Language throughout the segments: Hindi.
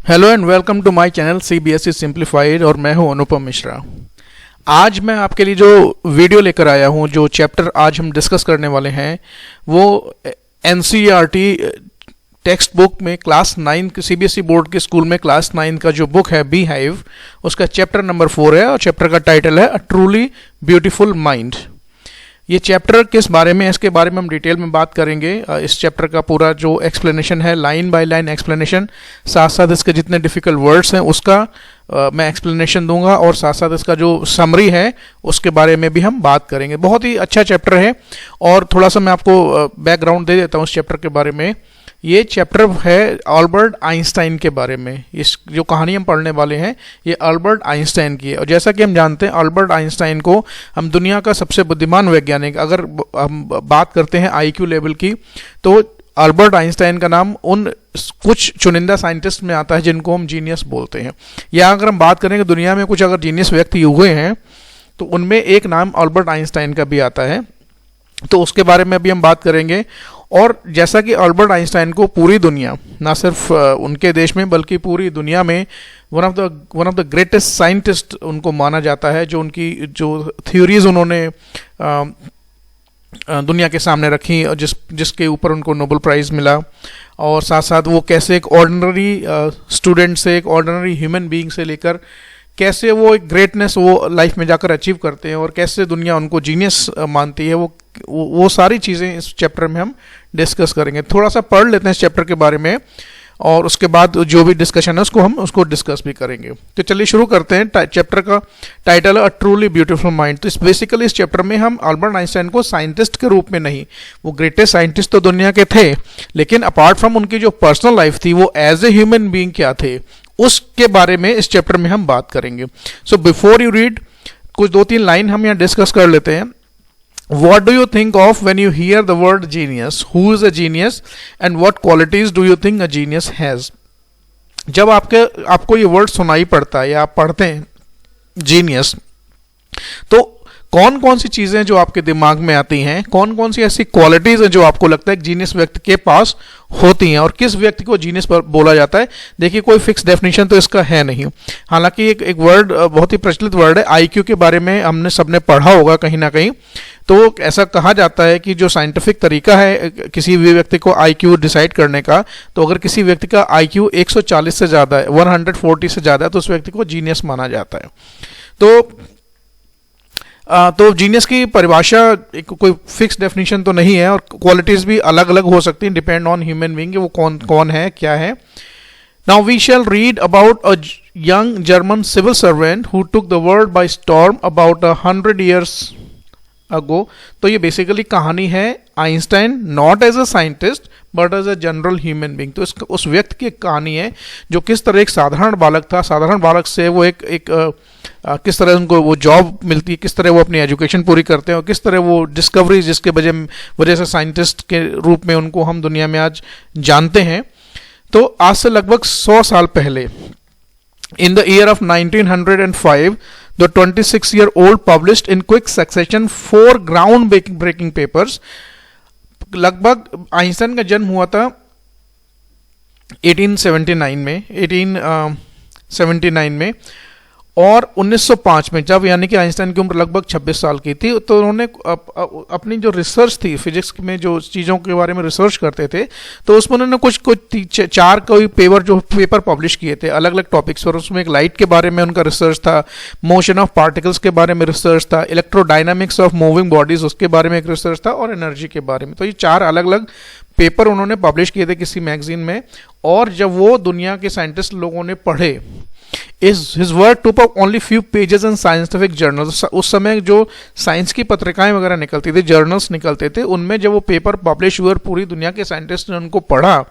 Hello and welcome to my channel CBSE simplified और मैं हूं अनुपम मिश्रा। आज मैं आपके लिए जो वीडियो लेकर आया हूं, जो चैप्टर आज हम डिस्कस करने वाले हैं वो एनसीईआरटी टेक्स्ट बुक में क्लास 9 सीबीएसई बोर्ड के स्कूल में क्लास 9 का जो बुक है बी हाइव, उसका चैप्टर नंबर 4 है और चैप्टर का टाइटल है अ ट्रूली ब्यूटीफुल माइंड। ये चैप्टर किस बारे में है, इसके बारे में हम डिटेल में बात करेंगे। इस चैप्टर का पूरा जो एक्सप्लेनेशन है, लाइन बाय लाइन एक्सप्लेनेशन, साथ साथ इसके जितने डिफ़िकल्ट वर्ड्स हैं उसका मैं एक्सप्लेनेशन दूंगा और साथ साथ इसका जो समरी है उसके बारे में भी हम बात करेंगे। बहुत ही अच्छा चैप्टर है और थोड़ा सा मैं आपको बैकग्राउंड दे देता हूँ इस चैप्टर के बारे में। ये चैप्टर है अल्बर्ट आइंस्टाइन के बारे में। इस जो कहानी हम पढ़ने वाले हैं ये अल्बर्ट आइंस्टाइन की है और जैसा कि हम जानते हैं अल्बर्ट आइंस्टाइन को हम दुनिया का सबसे बुद्धिमान वैज्ञानिक, अगर हम बात करते हैं आईक्यू लेवल की, तो अल्बर्ट आइंस्टाइन का नाम उन कुछ चुनिंदा साइंटिस्ट में आता है जिनको हम जीनियस बोलते हैं। या अगर हम बात करें कि दुनिया में कुछ अगर जीनियस व्यक्ति हुए हैं तो उनमें एक नाम अल्बर्ट आइंस्टाइन का भी आता है, तो उसके बारे में भी हम बात करेंगे। और जैसा कि अल्बर्ट आइंस्टाइन को पूरी दुनिया, ना सिर्फ उनके देश में बल्कि पूरी दुनिया में one of the greatest scientist उनको माना जाता है। जो उनकी जो थ्योरीज उन्होंने दुनिया के सामने रखी और जिसके ऊपर उनको नोबेल प्राइज़ मिला, और साथ साथ वो कैसे एक ऑर्डिनरी स्टूडेंट से, एक ऑर्डिनरी ह्यूमन बीइंग से लेकर कैसे वो एक ग्रेटनेस वो लाइफ में जाकर अचीव करते हैं और कैसे दुनिया उनको जीनियस मानती है, वो सारी चीज़ें इस चैप्टर में हम डिस्कस करेंगे। थोड़ा सा पढ़ लेते हैं इस चैप्टर के बारे में और उसके बाद जो भी डिस्कशन है उसको डिस्कस भी करेंगे। तो चलिए शुरू करते हैं। चैप्टर का टाइटल है अ ट्रूली ब्यूटीफुल माइंड। तो बेसिकली इस चैप्टर में हम अल्बर्ट आइंस्टाइन को साइंटिस्ट के रूप में नहीं, वो ग्रेटेस्ट साइंटिस्ट तो दुनिया के थे, लेकिन अपार्ट फ्रॉम उनकी जो पर्सनल लाइफ थी वो एज ए ह्यूमन बीइंग क्या थे उसके बारे में इस चैप्टर में हम बात करेंगे। सो बिफोर यू रीड, कुछ 2-3 लाइन हम यहाँ डिस्कस कर लेते हैं। What do you think of when you hear the word genius? Who is a genius and what qualities do you think a genius has? जब आपको ये वर्ड सुनाई पड़ता है या आप पढ़ते हैं जीनियस, तो कौन कौन सी चीज़ें जो आपके दिमाग में आती हैं, कौन कौन सी ऐसी क्वालिटीज़ हैं जो आपको लगता है कि जीनियस व्यक्ति के पास होती हैं और किस व्यक्ति को जीनियस पर बोला जाता है। देखिए कोई फिक्स डेफिनेशन तो इसका है नहीं, हालांकि एक वर्ड बहुत ही प्रचलित वर्ड है आईक्यू के बारे में हमने सबने पढ़ा होगा कहीं ना कहीं। तो ऐसा कहा जाता है कि जो साइंटिफिक तरीका है किसी भी व्यक्ति को आईक्यू डिसाइड करने का, तो अगर किसी व्यक्ति का आईक्यू 140 से ज़्यादा है, 140 से ज़्यादा है, तो उस व्यक्ति को जीनियस माना जाता है। तो जीनियस की परिभाषा कोई फिक्स डेफिनेशन तो नहीं है और क्वालिटीज़ भी अलग अलग हो सकती हैं, डिपेंड ऑन ह्यूमन बीइंग, वो कौन है, क्या है। Now we shall read about a young German civil servant who took the world by storm about 100 years ago. तो ये बेसिकली कहानी है Einstein not as a scientist but as a general human being. तो उस व्यक्ति की कहानी है जो किस तरह एक साधारण बालक था, साधारण बालक से वो किस तरह उनको वो जॉब मिलती है, किस तरह वो अपनी एजुकेशन पूरी करते हैं और किस तरह वो डिस्कवरी जिसके वजह से साइंटिस्ट के रूप में उनको हम दुनिया में आज जानते हैं। तो आज से लगभग 100 साल पहले, in the year of 1905, the 26-year-old published in quick succession 4 ground-breaking papers। लगभग आइंस्टाइन का जन्म हुआ था 1879 में और 1905 में, जब यानी कि आइंस्टाइन की उम्र लगभग 26 साल की थी, तो उन्होंने अपनी जो रिसर्च थी, फिजिक्स में जो चीज़ों के बारे में रिसर्च करते थे, तो उसमें उन्होंने कुछ 4 कोई पेपर पब्लिश किए थे अलग अलग टॉपिक्स पर। उसमें एक लाइट के बारे में उनका रिसर्च था, मोशन ऑफ पार्टिकल्स के बारे में रिसर्च था, इलेक्ट्रोडायनामिक्स ऑफ मूविंग बॉडीज उसके बारे में एक रिसर्च था और एनर्जी के बारे में। तो ये 4 अलग अलग पेपर उन्होंने पब्लिश किए थे किसी मैगजीन में। और जब वो दुनिया के साइंटिस्ट लोगों ने पढ़े, his work took up only few pages in scientific journals। उस समय जो साइंस की पत्रिकाएं वगैरह निकलती थी, जर्नल्स निकलते थे, उनमें जब वो पेपर पब्लिश हुए और पूरी दुनिया के साइंटिस्ट ने उनको पढ़ा,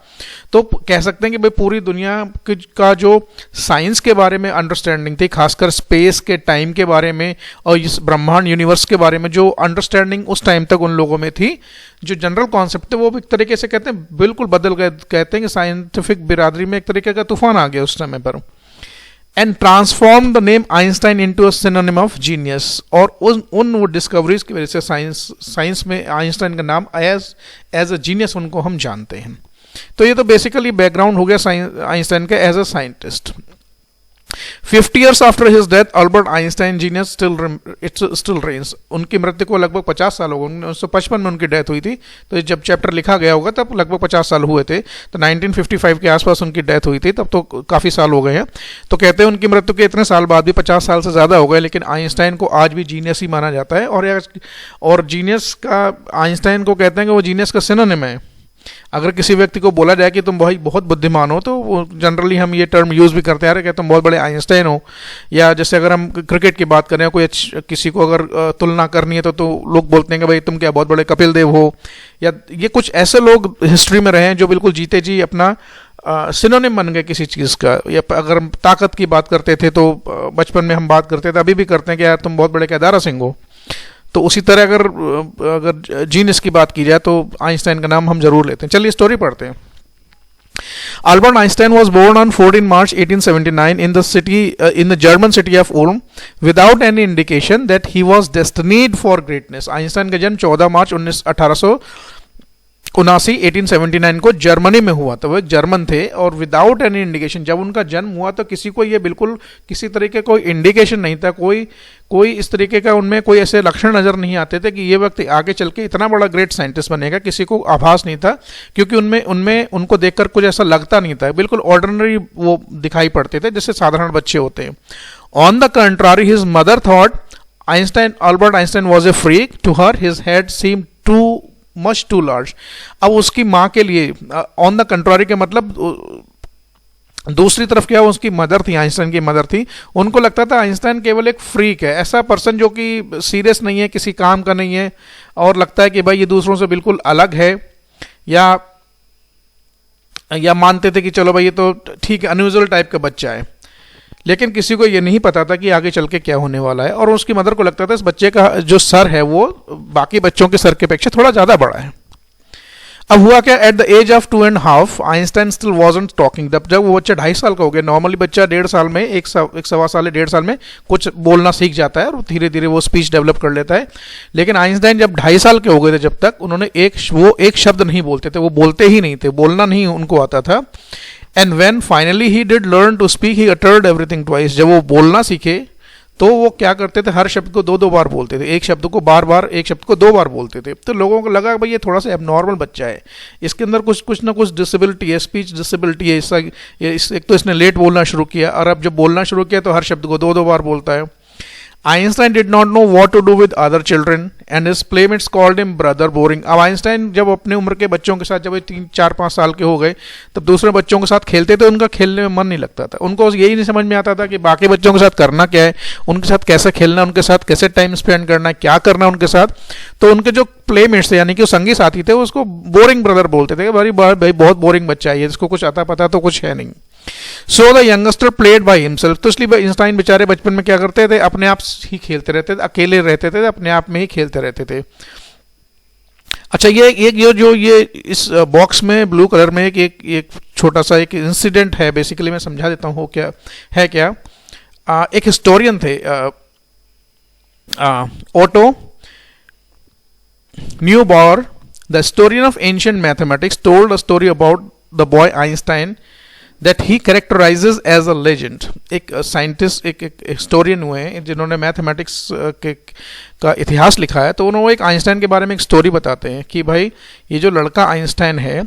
तो कह सकते हैं कि भाई पूरी दुनिया का जो साइंस के बारे में अंडरस्टैंडिंग थी, खासकर स्पेस के, टाइम के बारे में और इस ब्रह्मांड यूनिवर्स के बारे में जो अंडरस्टैंडिंग उस टाइम तक उन लोगों में थी, जो जनरल कॉन्सेप्ट थे, वो एक तरीके से कहते हैं बिल्कुल बदल गए। कहते हैं कि साइंटिफिक बिरादरी में एक तरीके का तूफान आ गया उस समय पर। And transform the name Einstein into a synonym of genius. और उन वो डिस्कवरीज की वजह से साइंस में आइंस्टाइन का नाम एज अ जीनियस उनको हम जानते हैं। तो ये तो बेसिकली बैकग्राउंड हो गया आइंस्टाइन का as a scientist. 50 years after his death, Albert Einstein genius still reigns। उनकी मृत्यु को लगभग 50 साल हो गए, 1955 में उनकी डेथ हुई थी, तो जब चैप्टर लिखा गया होगा तब लगभग 50 साल हुए थे, तो 1955 के आसपास उनकी डेथ हुई थी, तब तो काफ़ी साल हो गए हैं। तो कहते हैं उनकी मृत्यु के इतने साल बाद भी 50 साल से ज़्यादा हो गए, लेकिन आइंस्टाइन को आज भी जीनियस ही माना जाता है। और जीनियस का, आइंस्टाइन को कहते हैं कि वो जीनियस का सिनोनिम है। अगर किसी व्यक्ति को बोला जाए कि तुम भाई बहुत बुद्धिमान हो, तो जनरली हम ये टर्म यूज़ भी करते हैं कि तुम बहुत बड़े आइंस्टाइन हो। या जैसे अगर हम क्रिकेट की बात करें, कोई किसी को अगर तुलना करनी है तो लोग बोलते हैं कि भाई तुम क्या बहुत बड़े कपिल देव हो। या ये कुछ ऐसे लोग हिस्ट्री में रहे हैं जो बिल्कुल जीते जी अपना सिनोनिम बन गए किसी चीज़ का। या अगर हम ताकत की बात करते थे तो बचपन में हम बात करते थे, अभी भी करते हैं कि यार तुम बहुत बड़े केदारा सिंह हो। तो उसी तरह अगर जीनियस की बात की जाए तो आइंस्टाइन का नाम हम जरूर लेते हैं। चलिए स्टोरी पढ़ते हैं। Albert Einstein was born on 14 March 1879 in the German city of Ulm without any indication that he was destined for greatness। Einstein का जन्म 14 मार्च 1879 को जर्मनी में हुआ। तो वह जर्मन थे और विदाउट एनी इंडिकेशन, जब उनका जन्म हुआ तो किसी को ये बिल्कुल किसी तरीके कोई इंडिकेशन नहीं था, कोई इस तरीके का उनमें कोई ऐसे लक्षण नजर नहीं आते थे कि ये व्यक्ति आगे चल के इतना बड़ा ग्रेट साइंटिस्ट बनेगा। किसी को आभास नहीं था, क्योंकि उनको देखकर कुछ ऐसा लगता नहीं था, बिल्कुल ऑर्डिनरी वो दिखाई पड़ते थे जैसे साधारण बच्चे होते हैं। On the contrary his mother thought Albert Einstein was a freak to her, his head seemed much too large. अब उसकी माँ के लिए, ऑन द कंट्रारी के मतलब दूसरी तरफ क्या, उसकी मदर थी, आइंस्टाइन की मदर थी, उनको लगता था आइंस्टाइन केवल एक फ्रीक है, ऐसा पर्सन जो कि सीरियस नहीं है, किसी काम का नहीं है, और लगता है कि भाई ये दूसरों से बिल्कुल अलग है। या मानते थे कि चलो भाई ये तो ठीक है, अनयूजुअल टाइप का बच्चा है। लेकिन किसी को ये नहीं पता था कि आगे चल के क्या होने वाला है। और उसकी मदर को लगता था इस बच्चे का जो सर है वो बाकी बच्चों के सर के अपेक्षा थोड़ा ज़्यादा बड़ा है। अब हुआ क्या, at the age of 2.5 Einstein still wasn't talking. जब वो बच्चा 2.5 साल का हो गया, नॉर्मली बच्चा 1.5 साल में, एक सवा साल 1.5 साल में कुछ बोलना सीख जाता है और धीरे धीरे वो स्पीच डेवलप कर लेता है। लेकिन आइंस्टाइन जब 2.5 साल के हो गए थे, जब तक उन्होंने एक शब्द नहीं बोलते थे, वो बोलते ही नहीं थे, बोलना नहीं उनको आता था। And when finally he did learn to speak he uttered everything twice. जब वो बोलना सीखे तो वो क्या करते थे, हर शब्द को 2-2 बार बोलते थे, एक शब्द को बार-बार, एक शब्द को 2 बार बोलते थे। तो लोगों को लगा भाई ये थोड़ा सा एबनॉर्मल बच्चा है, इसके अंदर कुछ ना कुछ डिसेबिलिटी है, स्पीच डिसेबिलिटी है। एक तो इसने लेट बोलना शुरू किया, और अब जब बोलना शुरू किया तो हर शब्द को 2-2 बार बोलता है। Einstein did not know what to do with other children and his playmates called him brother boring. अब आइंस्टाइन जब अपने उम्र के बच्चों के साथ, जब 3-4-5 साल के हो गए, तब दूसरे बच्चों के साथ खेलते थे, उनका खेलने में मन नहीं लगता था। उनको यही नहीं समझ में आता था कि बाकी बच्चों के साथ करना क्या है, उनके साथ कैसे खेलना, उनके साथ कैसे टाइम स्पेंड करना है, क्या करना उनके साथ। तो उनके जो प्लेमेट्स थे, यानी कि संगी साथी थे, उसको बोरिंग ब्रदर बोलते थे, भाई बहुत बोरिंग बच्चा है, इसको कुछ आता पता तो कुछ है नहीं। So the youngster played by himself. तो इसलिए आइंस्टाइन बेचारे बचपन में क्या करते थे, अपने आप ही खेलते रहते थे, अकेले रहते थे, अपने आप में ही खेलते रहते थे। अच्छा, ये इस बॉक्स में ब्लू कलर में एक छोटा सा एक इंसिडेंट है, बेसिकली मैं समझा देता हूँ क्या है। एक हिस्टोरियन थे, Otto Neugebauer, the historian of ancient mathematics, told a story about the boy Einstein that he characterizes as a legend। एक साइंटिस्ट, एक हिस्टोरियन हुए हैं जिन्होंने मैथमेटिक्स का इतिहास लिखा है। तो उन्होंने एक आइंस्टाइन के बारे में एक स्टोरी बताते हैं कि भाई ये जो लड़का आइंस्टाइन है,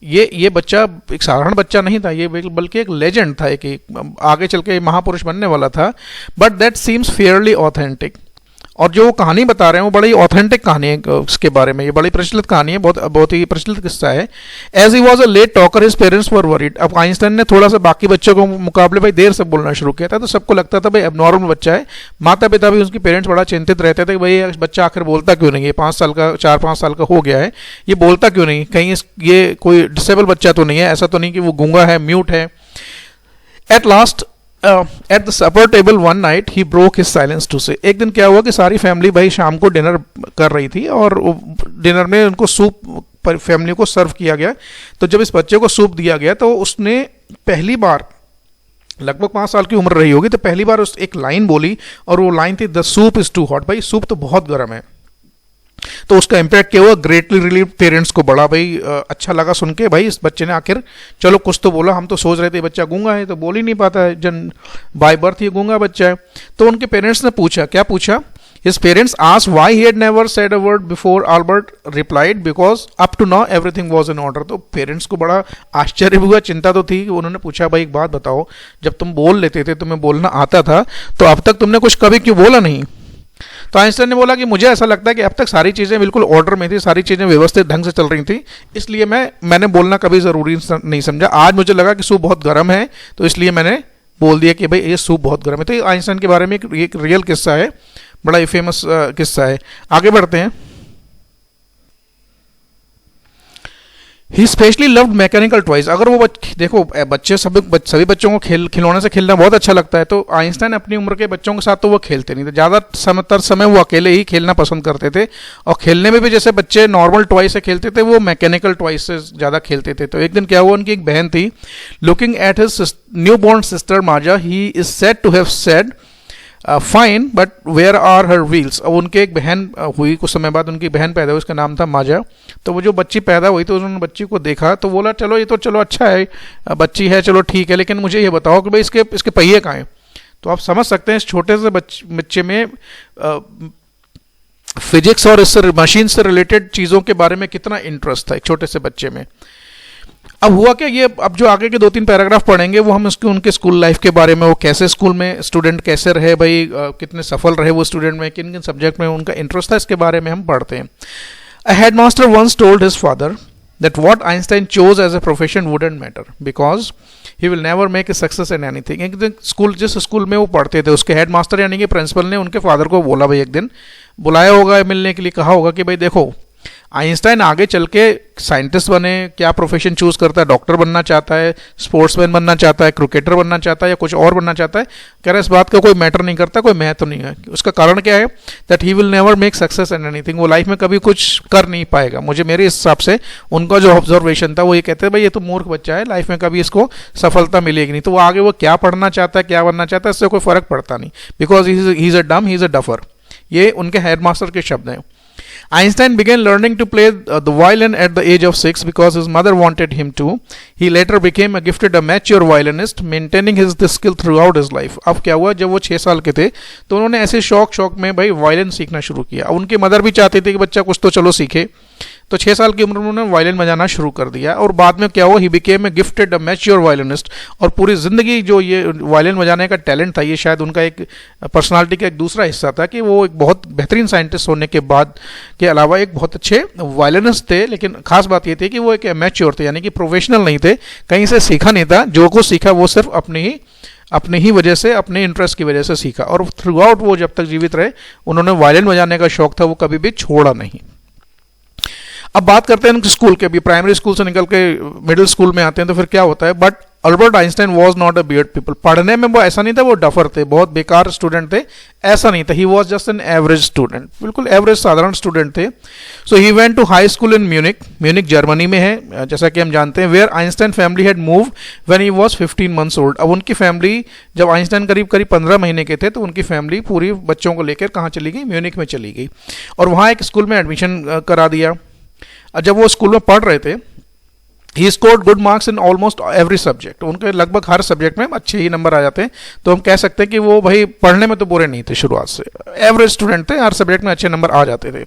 ये बच्चा एक साधारण बच्चा नहीं था, ये बल्कि एक लेजेंड था, एक आगे चल के महापुरुष बनने वाला था। But that seems Fairlie authentic. और जो वो कहानी बता रहे हैं वो बड़ी ऑथेंटिक कहानी है उसके बारे में, ये बड़ी प्रचलित कहानी है, बहुत ही प्रचलित किस्सा है। As he was a late talker his parents were worried. अब आइंस्टाइन ने थोड़ा सा बाकी बच्चों के मुकाबले भाई देर से बोलना शुरू किया था, तो सबको लगता था भाई एबनॉर्मल बच्चा है। माता पिता भी, उसके पेरेंट्स बड़ा चिंतित रहते थे कि भाई बच्चा आखिर बोलता क्यों नहीं है, 4-5 साल का हो गया है, ये बोलता क्यों नहीं, कहीं ये कोई डिसेबल बच्चा तो नहीं है, ऐसा तो नहीं कि वो गूंगा है, म्यूट है। At last at the supper table one night he broke his silence to say. एक दिन क्या हुआ कि सारी फैमिली भाई शाम को डिनर कर रही थी, और डिनर में उनको सूप फैमिली को सर्व किया गया। तो जब इस बच्चे को सूप दिया गया तो उसने पहली बार, लगभग 5 साल की उम्र रही होगी, तो पहली बार उस एक लाइन बोली, और वो लाइन थी the soup is too hot. भाई सूप तो बहुत गर्म है। तो उसका इम्पैक्ट क्या हुआ, ग्रेटली रिलीव पेरेंट्स को बड़ा भाई अच्छा लगा सुन के, भाई इस बच्चे ने आखिर चलो कुछ तो बोला, हम तो सोच रहे थे बच्चा गूंगा है तो बोल ही नहीं पाता है, जन बाय बर्थ ये गूंगा बच्चा है। तो उनके पेरेंट्स ने पूछा, क्या पूछा, His parents asked why he had never said a word before. Albert replied, because up to now everything was in order. तो पेरेंट्स को बड़ा आश्चर्य हुआ, चिंता तो थी। उन्होंने पूछा, भाई एक बात बताओ, जब तुम बोल लेते थे, तुम्हें बोलना आता था, तो अब तक तुमने कुछ कभी क्यों बोला नहीं? तो आइंस्टाइन ने बोला कि मुझे ऐसा लगता है कि अब तक सारी चीज़ें बिल्कुल ऑर्डर में थी, सारी चीज़ें व्यवस्थित ढंग से चल रही थी, इसलिए मैंने बोलना कभी ज़रूरी नहीं समझा। आज मुझे लगा कि सूप बहुत गर्म है, तो इसलिए मैंने बोल दिया कि भाई ये सूप बहुत गर्म है। तो आइंस्टाइन के बारे में एक रियल किस्सा है, बड़ा ही फेमस किस्सा है। आगे बढ़ते हैं। ही स्पेशली लव्ड मैकेनिकल टॉयज। अगर वो देखो बच्चे सभी बच्चों को खिलौने से खेलना बहुत अच्छा लगता है, तो आइंस्टाइन अपनी उम्र के बच्चों के साथ तो वो खेलते नहीं थे, ज़्यादातर समय वो अकेले ही खेलना पसंद करते थे। और खेलने में भी जैसे बच्चे नॉर्मल टॉय से खेलते थे, वो मैकेनिकल टॉय से ज़्यादा खेलते थे। तो एक दिन क्या हुआ, उनकी एक बहन थी, looking at his newborn sister Maja, he is said to have said fine but where are her wheels. अब उनके एक बहन हुई, कुछ समय बाद उनकी बहन पैदा हुई, उसका नाम था माजा। तो वो जो बच्ची पैदा हुई, तो उन्होंने बच्ची को देखा तो बोला, चलो ये तो चलो अच्छा है, बच्ची है, चलो ठीक है, लेकिन मुझे ये बताओ कि भाई इसके पहिए कहाँ हैं। तो आप समझ सकते हैं इस छोटे से बच्चे में फिजिक्स और इससे मशीन से रिलेटेड चीज़ों के बारे में कितना इंटरेस्ट था एक छोटे से बच्चे में। अब हुआ क्या, ये अब जो आगे के 2-3 पैराग्राफ पढ़ेंगे वो हम उनके स्कूल लाइफ के बारे में, वो कैसे स्कूल में स्टूडेंट कैसे रहे, भाई कितने सफल रहे वो स्टूडेंट में, किन किन सब्जेक्ट में उनका इंटरेस्ट था, इसके बारे में हम पढ़ते हैं। A headmaster once told his father that what Einstein chose as a profession wouldn't matter because he will never make a success in anything. एक दिन जिस स्कूल में वो पढ़ते थे, उसके हेडमास्टर यानी कि प्रिंसिपल ने उनके फादर को बोला, भाई एक दिन बुलाया होगा मिलने के लिए, कहा होगा कि भाई देखो आइंस्टाइन आगे चल के साइंटिस्ट बने, क्या प्रोफेशन चूज करता है, डॉक्टर बनना चाहता है, स्पोर्ट्समैन बनना चाहता है, क्रिकेटर बनना चाहता है, या कुछ और बनना चाहता है, कह रहा है इस बात का कोई मैटर नहीं करता, कोई महत्व नहीं है। उसका कारण क्या है, that he will never make success in anything, वो लाइफ में कभी कुछ कर नहीं पाएगा। मुझे मेरे हिसाब से उनका जो ऑब्जर्वेशन था वो ये कहते हैं, भाई ये तो मूर्ख बच्चा है, लाइफ में कभी इसको सफलता मिलेगी नहीं, तो वो आगे वो क्या पढ़ना चाहता है, क्या बनना चाहता है, इससे कोई फर्क पड़ता नहीं, बिकॉज ही इज अ डम, ही इज अ डफर। ये उनके हेडमास्टर के शब्द हैं। Einstein began learning to play the violin at the age of 6 because his mother wanted him to. He later became a gifted amateur violinist, maintaining this skill throughout his life. अब क्या हुआ, जब वो 6 साल के थे तो उन्होंने ऐसे शौक में भाई वायलिन सीखना शुरू किया। उनकी मदर भी चाहती थी कि बच्चा कुछ तो चलो सीखे, तो 6 साल की उम्र में उन्होंने वायलिन बजाना शुरू कर दिया। और बाद में क्या हुआ, he became a gifted mature violinist, और पूरी जिंदगी जो ये वायलिन बजाने का टैलेंट था, ये शायद उनका एक पर्सनालिटी का एक दूसरा हिस्सा था कि वो एक बहुत बेहतरीन साइंटिस्ट होने के बाद के अलावा एक बहुत अच्छे वायलिनिस्ट थे। लेकिन खास बात ये थी कि वो एक मैच्योर थे, यानी कि प्रोफेशनल नहीं थे, कहीं से सीखा नहीं था, जो कुछ सीखा वो सिर्फ अपने ही वजह से, अपने इंटरेस्ट की वजह से सीखा। और थ्रू आउट वो जब तक जीवित रहे, उन्होंने वायलिन बजाने का शौक था वो कभी भी छोड़ा नहीं। अब बात करते हैं स्कूल के, भी प्राइमरी स्कूल से निकल के मिडिल स्कूल में आते हैं तो फिर क्या होता है। But Albert Einstein was not a beard people, पढ़ने में वो ऐसा नहीं था वो डफर थे, बहुत बेकार स्टूडेंट थे, ऐसा नहीं था। He was just an average student, बिल्कुल एवरेज साधारण स्टूडेंट थे। So he went to high school in Munich Germany में है, जैसा कि हम जानते हैं, where Einstein family had move when he was 15 months old. अब उनकी फैमिली, जब आइंस्टाइन करीब 15 महीने के थे, तो उनकी फैमिली पूरी बच्चों को लेकर कहाँ चली गई, म्यूनिक में चली गई, और वहाँ एक स्कूल में एडमिशन करा दिया। जब वो स्कूल में पढ़ रहे थे, he scored good marks in almost every subject, उनके लगभग हर सब्जेक्ट में अच्छे ही नंबर आ जाते हैं। तो हम कह सकते हैं कि वो भाई पढ़ने में तो बुरे नहीं थे, शुरुआत से एवरेज स्टूडेंट थे, हर सब्जेक्ट में अच्छे नंबर आ जाते थे।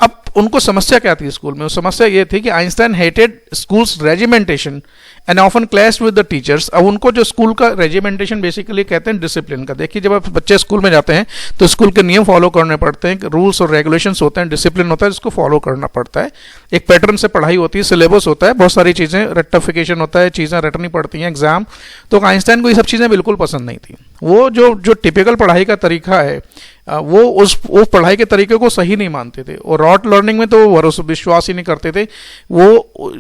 अब उनको समस्या क्या थी स्कूल में, समस्या ये थी कि Einstein hated schools regimentation and often clashed with the teachers. अब उनको जो स्कूल का रेजिमेंटेशन बेसिकली कहते हैं डिसिप्लिन का। देखिए, जब आप बच्चे स्कूल में जाते हैं तो स्कूल के नियम फॉलो करने पड़ते हैं, रूल्स और रेगुलेशंस होते हैं, डिसिप्लिन होता है जिसको फॉलो करना पड़ता है, एक पैटर्न से पढ़ाई होती है, सिलेबस होता है, बहुत सारी चीज़ें, रेक्टिफिकेशन होता है, चीज़ें रटनी पड़ती हैं, एग्जाम। तो आइंस्टाइन को ये सब चीज़ें बिल्कुल पसंद नहीं थी। वो जो टिपिकल पढ़ाई का तरीका है, वो उस पढ़ाई के तरीके को सही नहीं मानते थे, और रॉट लर्निंग में तो भरोसा विश्वास ही नहीं करते थे। वो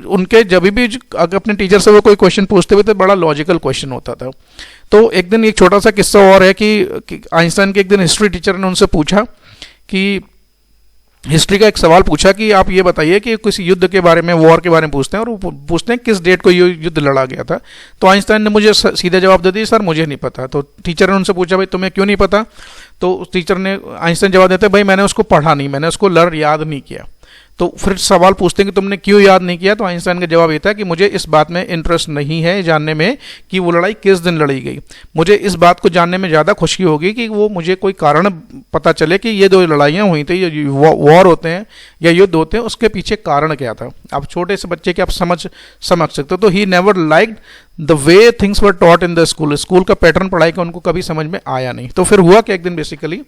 उनके जब भी अगर अपने टीचर से वो कोई क्वेश्चन पूछते हुए तो बड़ा लॉजिकल क्वेश्चन होता था। तो एक दिन एक छोटा सा किस्सा और है कि आइंस्टाइन के एक दिन हिस्ट्री टीचर ने उनसे पूछा कि हिस्ट्री का एक सवाल पूछा कि आप ये बताइए कि किसी युद्ध के बारे में, वॉर के बारे में पूछते हैं, और वो पूछते हैं किस डेट को ये युद्ध लड़ा गया था। तो आइंस्टाइन ने मुझे सीधा जवाब दे दिया, सर मुझे नहीं पता। तो टीचर ने उनसे पूछा, भाई तुम्हें क्यों नहीं पता? तो टीचर ने, आइंस्टाइन जवाब देते हैं भाई मैंने उसको पढ़ा नहीं, मैंने उसको लर्न याद नहीं किया। तो फिर सवाल पूछते हैं कि तुमने क्यों याद नहीं किया, तो आइंस्टाइन का जवाब ये था कि मुझे इस बात में इंटरेस्ट नहीं है जानने में कि वो लड़ाई किस दिन लड़ी गई। मुझे इस बात को जानने में ज़्यादा खुशी होगी कि वो मुझे कोई कारण पता चले कि ये दो लड़ाइयाँ हुई थी, ये वॉर होते हैं या युद्ध होते हैं, उसके पीछे कारण क्या था। अब छोटे से बच्चे के आप समझ सकते हो। तो he never liked the way things were taught in the school, school का पैटर्न पढ़ाई का उनको कभी समझ में आया नहीं। तो फिर हुआ कि एक दिन basically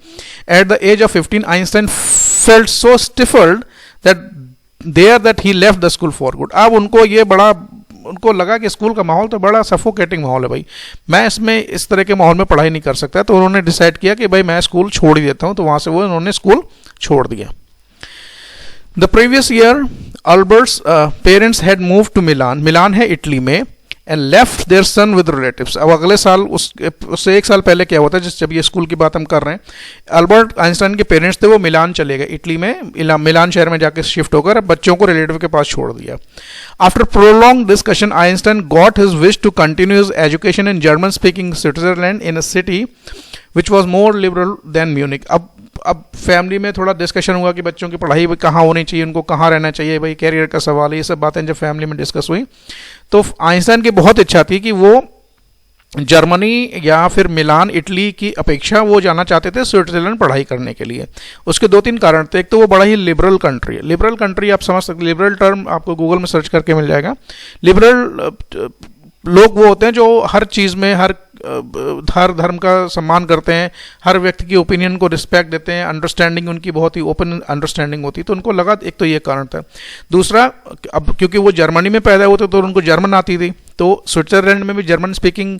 at the age of 15 Einstein felt so stifled that he left the school for good। अब उनको ये बड़ा, उनको लगा कि स्कूल का माहौल तो बड़ा सफोकेटिंग माहौल है भाई, मैं इसमें इस तरह के माहौल में पढ़ाई नहीं कर सकता। तो उन्होंने डिसाइड किया कि भाई मैं स्कूल छोड़ ही देता हूँ। तो वहाँ से वो उन्होंने स्कूल छोड़ दिया। The previous year Albert's parents had move to Milan, Milan है इटली में, and left their son with relatives. अब अगले साल उससे एक साल पहले क्या हुआ था, जब ये स्कूल की बात हम कर रहे हैं, अल्बर्ट आइंस्टाइन के पेरेंट्स थे वो मिलान चले गए, इटली में मिलान शहर में जाकर शिफ्ट होकर अब बच्चों को रिलेटिव के पास छोड़ दिया। After prolong discussion Einstein got his wish to continue his education in German speaking Switzerland in a city which was more liberal than Munich. अब फैमिली में थोड़ा डिस्कशन हुआ कि बच्चों की पढ़ाई कहाँ होनी चाहिए, उनको कहाँ रहना चाहिए, भाई कैरियर का सवाल है, ये सब बातें जब फैमिली में डिस्कस हुई तो आइंस्टाइन की बहुत इच्छा थी कि वो जर्मनी या फिर मिलान इटली की अपेक्षा वो जाना चाहते थे स्विट्जरलैंड पढ़ाई करने के लिए। उसके 2-3 कारण थे। एक तो वो बड़ा ही लिबरल कंट्री है। लिबरल कंट्री आप समझ सकते, लिबरल टर्म आपको गूगल में सर्च करके मिल जाएगा। लिबरल लोग वो होते हैं जो हर चीज़ में हर धर्म का सम्मान करते हैं, हर व्यक्ति की ओपिनियन को रिस्पेक्ट देते हैं, अंडरस्टैंडिंग उनकी बहुत ही ओपन अंडरस्टैंडिंग होती है। तो उनको लगा, एक तो ये कारण था। दूसरा, अब क्योंकि वो जर्मनी में पैदा हुए थे तो उनको जर्मन आती थी, तो स्विट्जरलैंड में भी जर्मन स्पीकिंग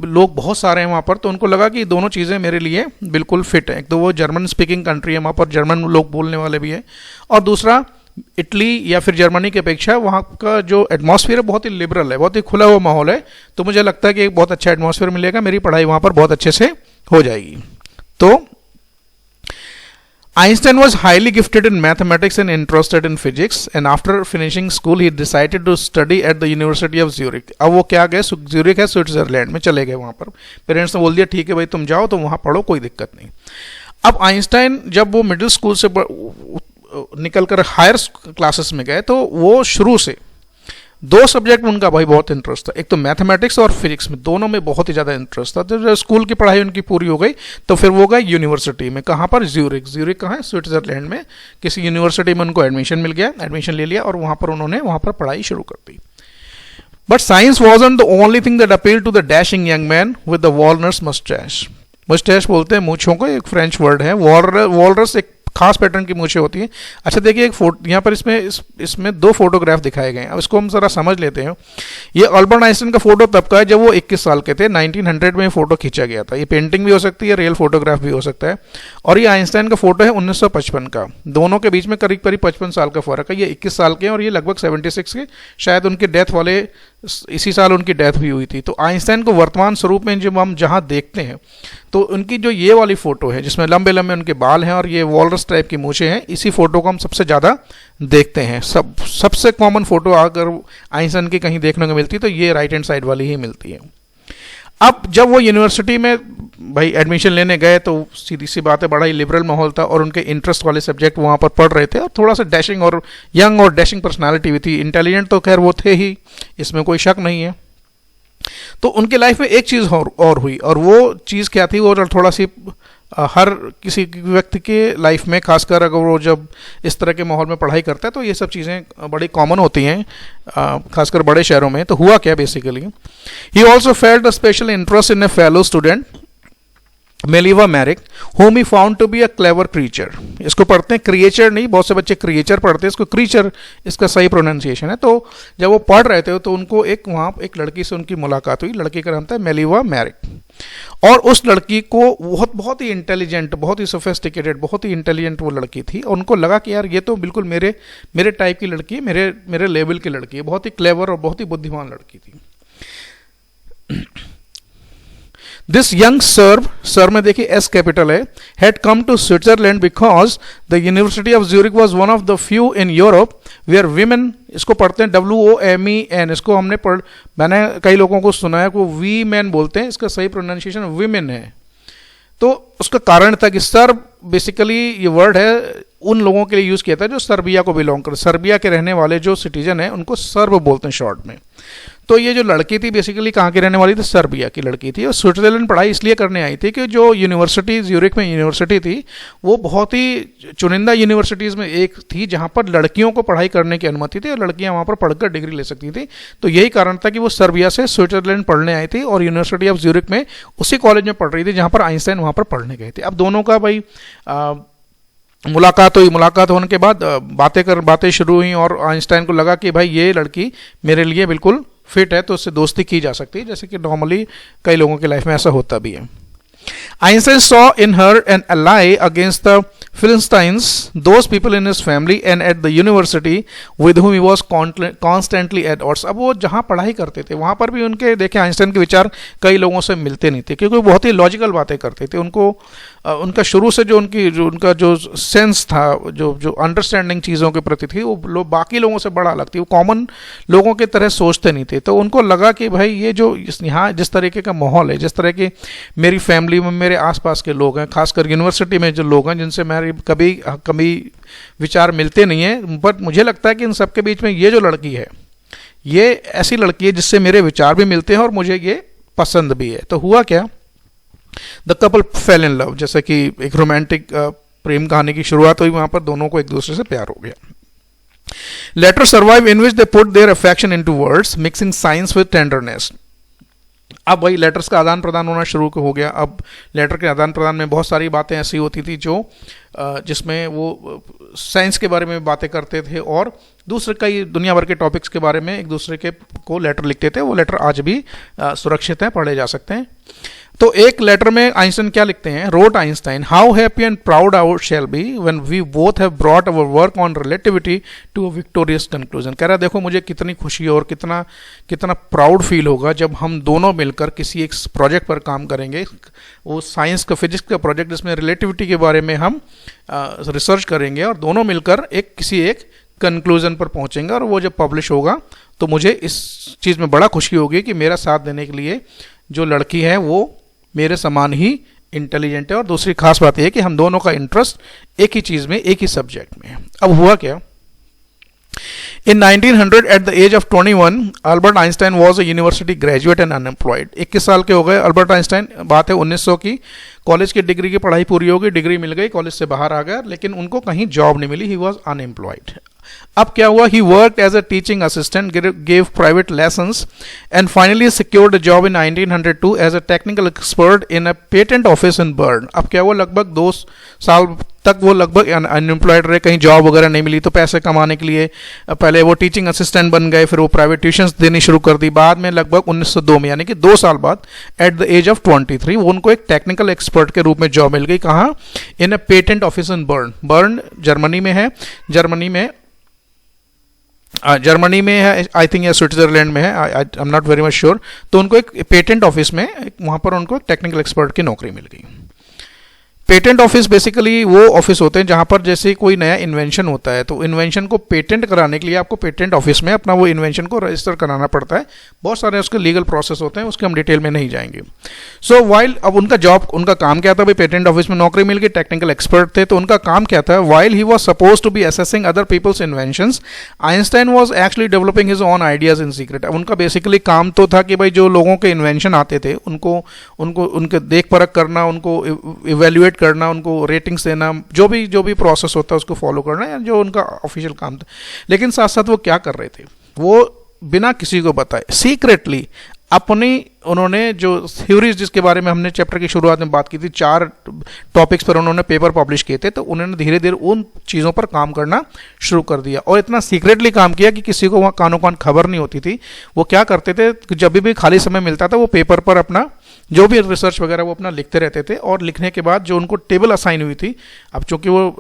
लोग बहुत सारे हैं वहाँ पर, तो उनको लगा कि दोनों चीज़ें मेरे लिए बिल्कुल फिट हैं। एक तो वो जर्मन स्पीकिंग कंट्री है, वहाँ पर जर्मन लोग बोलने वाले भी हैं, और दूसरा इटली या फिर जर्मनी की अपेक्षा वहाँ का जो एटमॉस्फेयर है बहुत ही लिबरल है, बहुत ही खुला हुआ माहौल है। तो मुझे लगता है कि एक बहुत अच्छा एटमॉस्फेयर मिलेगा, मेरी पढ़ाई वहाँ पर बहुत अच्छे से हो जाएगी। तो Einstein was highly gifted in mathematics and interested in physics, and after finishing school he decided to study at the University of Zurich। अब वो क्या गए, ज्यूरिक है स्विट्जरलैंड में, चले गए वहाँ पर। पेरेंट्स ने बोल दिया ठीक है भाई तुम जाओ, तो वहाँ पढ़ो, कोई दिक्कत नहीं। अब आइंस्टाइन जब वो मिडिल स्कूल से निकलकर हायर क्लासेस में गए तो वो शुरू से 2 सब्जेक्ट में उनका भाई बहुत इंटरेस्ट था। एक तो मैथमेटिक्स और फिजिक्स में, दोनों में बहुत ही ज़्यादा इंटरेस्ट था। तो जब स्कूल की पढ़ाई उनकी पूरी हो गई तो फिर वो गए यूनिवर्सिटी में। कहाँ पर, ज्यूरिक। ज्यूरिक कहाँ है, स्विट्जरलैंड में। किसी यूनिवर्सिटी में उनको एडमिशन मिल गया, एडमिशन ले लिया और वहाँ पर उन्होंने वहाँ पर पढ़ाई शुरू कर दी। But science wasn't the only thing that appeal to the dashing young man with the walrus moustache. Moustache बोलते हैं मूंछों को, एक फ्रेंच वर्ड है। वॉलरस एक खास पैटर्न की मूछें होती हैं। अच्छा देखिए, एक फोटो यहाँ पर इसमें 2 फोटोग्राफ दिखाए गए हैं। अब इसको हम ज़रा समझ लेते हैं। ये अल्बर्ट आइंस्टाइन का फोटो तब का है जब वो 21 साल के थे, 1900 में फोटो खींचा गया था। ये पेंटिंग भी हो सकती है, रियल फोटोग्राफ भी हो सकता है। और ये आइंस्टाइन का फोटो है 1955 का। दोनों के बीच में करीब 55 साल का फर्क है। ये 21 साल के हैं और ये लगभग 76 के। शायद उनके डेथ वाले इसी साल उनकी डेथ भी हुई थी। तो आइंस्टाइन को वर्तमान स्वरूप में जब हम जहाँ देखते हैं तो उनकी जो ये वाली फ़ोटो है जिसमें लंबे लंबे उनके बाल हैं और ये वॉलरस टाइप की मूछें हैं, इसी फोटो को हम सबसे ज़्यादा देखते हैं। सबसे कॉमन फोटो अगर आइंस्टाइन की कहीं देखने को मिलती है तो ये राइट हैंड साइड वाली ही मिलती है। अब जब वो यूनिवर्सिटी में भाई एडमिशन लेने गए तो सीधी सी बात है, बड़ा ही लिबरल माहौल था और उनके इंटरेस्ट वाले सब्जेक्ट वहाँ पर पढ़ रहे थे और थोड़ा सा डैशिंग और यंग और डैशिंग पर्सनालिटी भी थी। इंटेलिजेंट तो खैर वो थे ही, इसमें कोई शक नहीं है। तो उनके लाइफ में एक चीज़ और हुई, और वो चीज़ क्या थी, वो थोड़ा सी हर किसी व्यक्ति के लाइफ में, खासकर अगर वो जब इस तरह के माहौल में पढ़ाई करता है तो ये सब चीज़ें बड़ी कॉमन होती हैं, खासकर बड़े शहरों में। तो हुआ क्या basically, he also felt a special interest in a fellow student Mileva Maric whom he found to be a clever creature। इसको पढ़ते हैं क्रिएचर नहीं, बहुत से बच्चे क्रिएचर पढ़ते हैं, इसको क्रीचर इसका सही प्रोनाउंसिएशन है। तो जब वो पढ़ रहे थे तो उनको वहाँ एक लड़की से उनकी मुलाकात हुई। लड़की का नाम था मेलिवा मैरिक और उस लड़की को बहुत ही इंटेलिजेंट, बहुत ही सोफिस्टिकेटेड, बहुत ही इंटेलिजेंट वो लड़की थी। और उनको लगा कि यार ये तो बिल्कुल मेरे टाइप की लड़की है, मेरे लेवल की लड़की है, बहुत ही क्लेवर और बहुत ही बुद्धिमान लड़की थी। This young सर में देखिए एस कैपिटल है, had come to Switzerland because the University of Zurich was one of the few in Europe where women, इसको पढ़ते हैं WOMEN, इसको मैंने कई लोगों को सुना है को वी मैन बोलते हैं, इसका सही प्रोनाउंसिएशन विमेन है। तो उसका कारण था कि सर्ब बेसिकली ये वर्ड है उन लोगों के लिए यूज़ किया था जो सर्बिया को बिलोंग कर, सर्बिया के रहने वाले जो सिटीजन हैं उनको सर्ब बोलते हैं शॉर्ट में। तो ये जो लड़की थी बेसिकली कहाँ की रहने वाली थी, सर्बिया की लड़की थी, और स्विट्जरलैंड पढ़ाई इसलिए करने आई थी कि जो यूनिवर्सिटी ज्यूरिख में यूनिवर्सिटी थी वो बहुत ही चुनिंदा यूनिवर्सिटीज़ में एक थी जहाँ पर लड़कियों को पढ़ाई करने की अनुमति थी और लड़कियाँ वहाँ पर पढ़कर डिग्री ले सकती थी। तो यही कारण था कि वो सर्बिया से स्विट्जरलैंड पढ़ने आई थी और यूनिवर्सिटी ऑफ ज्यूरिख में उसी कॉलेज में पढ़ रही थी जहाँ पर आइंस्टाइन वहाँ पर पढ़ने गए थे। अब दोनों का भाई मुलाकात हुई, मुलाकात होने के बाद बातें शुरू हुई और आइंस्टाइन को लगा कि भाई ये लड़की मेरे लिए बिल्कुल फिट है, तो उससे दोस्ती की जा सकती है, जैसे कि नॉर्मली कई लोगों की लाइफ में ऐसा होता भी है। Einstein saw in her an ally against the Philistines, those people in his family and at the university with whom he was constantly at odds। अब वो जहाँ पढ़ाई करते थे वहाँ पर भी उनके देखे आइंस्टाइन के विचार कई लोगों से मिलते नहीं थे, क्योंकि बहुत ही लॉजिकल बातें करते थे। उनको उनका शुरू से उनका जो सेंस था, जो अंडरस्टैंडिंग चीज़ों के प्रति थी, वो बाकी लोगों से बड़ा अलग थी। वो कॉमन लोगों की तरह सोचते नहीं थे। तो उनको लगा कि भाई ये जो यहाँ जिस तरीके का माहौल है, जिस तरह की मेरी फैमिली में मेरे आसपास के लोग हैं, खासकर यूनिवर्सिटी में जो लोग हैं जिनसे मेरे कभी विचार मिलते नहीं हैं, बट मुझे लगता है कि इन सबके बीच में ये जो लड़की है ये ऐसी लड़की है जिससे मेरे विचार भी मिलते हैं और मुझे ये पसंद भी है। तो हुआ क्या, the couple fail in love, जैसे कि एक रोमांटिक प्रेम कहानी की शुरुआत हुई, वहां पर दोनों को एक दूसरे से प्यार हो गया। Letter survive in which they put their affection into words mixing science with tenderness. अब वही लेटर्स का आदान प्रदान होना शुरू हो गया। अब लेटर के आदान प्रदान में बहुत सारी बातें ऐसी होती थी जो जिसमें वो साइंस के बारे में बातें करते थे और दूसरे कई दुनिया भर के टॉपिक्स के बारे में एक दूसरे के को लेटर लिखते थे। वो लेटर आज भी सुरक्षित हैं, पढ़े जा सकते हैं। तो एक लेटर में आइंस्टाइन क्या लिखते हैं, wrote Einstein, how happy and proud our shall be when we both have brought our work on relativity to a victorious conclusion. कह रहा देखो मुझे कितनी खुशी और कितना प्राउड फील होगा जब हम दोनों मिलकर किसी एक प्रोजेक्ट पर काम करेंगे, वो साइंस का फिजिक्स का प्रोजेक्ट जिसमें रिलेटिविटी के बारे में हम रिसर्च करेंगे और दोनों मिलकर किसी एक कंक्लूजन पर पहुंचेंगे और वो जब पब्लिश होगा तो मुझे इस चीज़ में बड़ा खुशी होगी कि मेरा साथ देने के लिए जो लड़की है वो मेरे समान ही इंटेलिजेंट है। और दूसरी खास बात यह है कि हम दोनों का इंटरेस्ट एक ही चीज़ में, एक ही सब्जेक्ट में है। अब हुआ क्या, In 1900, at the age of 21, Albert Einstein was a university graduate and unemployed। 21 साल के हो गए अल्बर्ट आइंस्टाइन, बात है 1900 की। कॉलेज की डिग्री की पढ़ाई पूरी हो गई, डिग्री मिल गई, कॉलेज से बाहर आ गया, लेकिन उनको कहीं जॉब नहीं मिली। He was unemployed. अब क्या हुआ, he worked as a teaching assistant, gave private lessons and finally secured a job in 1902 as a technical expert in a patent office in Bern. अब क्या हुआ, लगभग 2 साल तक वो लगभग अनएम्प्लॉयड रहे, कहीं जॉब वगैरह नहीं मिली। तो पैसे कमाने के लिए पहले वो टीचिंग असिस्टेंट बन गए, फिर वो प्राइवेट ट्यूशंस देनी शुरू कर दी। बाद में लगभग 1902 में, यानी कि 2 साल बाद, एट द एज ऑफ 23, वो उनको एक टेक्निकल एक्सपर्ट के रूप में जॉब मिल गई। कहाँ, in a patent office in Bern. Bern Germany में है, जर्मनी में है, आई थिंक या स्विट्जरलैंड में है, I am not very much sure. तो उनको एक पेटेंट ऑफिस में वहाँ पर उनको एक टेक्निकल एक्सपर्ट की नौकरी मिल गई। पेटेंट ऑफिस बेसिकली वो ऑफिस होते हैं जहाँ पर जैसे कोई नया इन्वेंशन होता है तो इन्वेंशन को पेटेंट कराने के लिए आपको पेटेंट ऑफिस में अपना वो इन्वेंशन को रजिस्टर कराना पड़ता है। बहुत सारे उसके लीगल प्रोसेस होते हैं, उसके हम डिटेल में नहीं जाएंगे। सो वाइल, अब उनका काम क्या था, भाई पेटेंट ऑफिस में नौकरी मिल गई, टेक्निकल एक्सपर्ट थे, तो उनका काम क्या था, while he was suppose to be assessing other people's inventions, Einstein was actually developing his own ideas in secret. अब उनका बेसिकली काम तो था कि भाई जो लोगों के इन्वेंशन आते थे उनके देख परख करना, उनको इवेल्युएट करना, उनको रेटिंग्स देना, जो भी प्रोसेस होता है उसको फॉलो करना, या जो उनका ऑफिशियल काम था। लेकिन साथ साथ वो क्या कर रहे थे, वो बिना किसी को बताए सीक्रेटली उन्होंने जो थ्योरीज जिसके बारे में हमने चैप्टर की शुरुआत में बात की थी, 4 टॉपिक्स पर उन्होंने पेपर पब्लिश किए थे, तो उन्होंने धीरे धीरे उन चीज़ों पर काम करना शुरू कर दिया और इतना सीक्रेटली काम किया कि किसी को वहाँ कानों कान खबर नहीं होती थी। वो क्या करते थे, जब भी खाली समय मिलता था वो पेपर पर अपना जो भी रिसर्च वगैरह वो अपना लिखते रहते थे और लिखने के बाद जो उनको टेबल असाइन हुई थी, अब चूंकि वो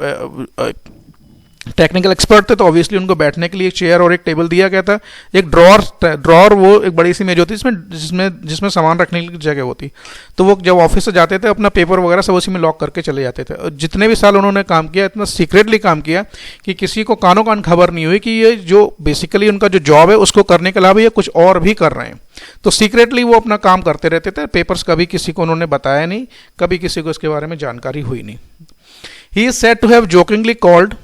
टेक्निकल एक्सपर्ट थे तो ऑब्वियसली उनको बैठने के लिए एक चेयर और एक टेबल दिया गया था। एक ड्रॉर वो एक बड़ी सी मेज होती है जिसमें सामान रखने की जगह होती। तो वो जब ऑफिस से जाते थे अपना पेपर वगैरह सब उसी में लॉक करके चले जाते थे। और जितने भी साल उन्होंने काम किया इतना सीक्रेटली काम किया कि किसी को कानों कान खबर नहीं हुई कि ये जो बेसिकली उनका जो जॉब है उसको करने के अलावा ये कुछ और भी कर रहे हैं। तो सीक्रेटली वो अपना काम करते रहते थे। पेपर्स कभी किसी को उन्होंने बताया नहीं, कभी किसी को इसके बारे में जानकारी हुई नहीं। He is said to have jokingly called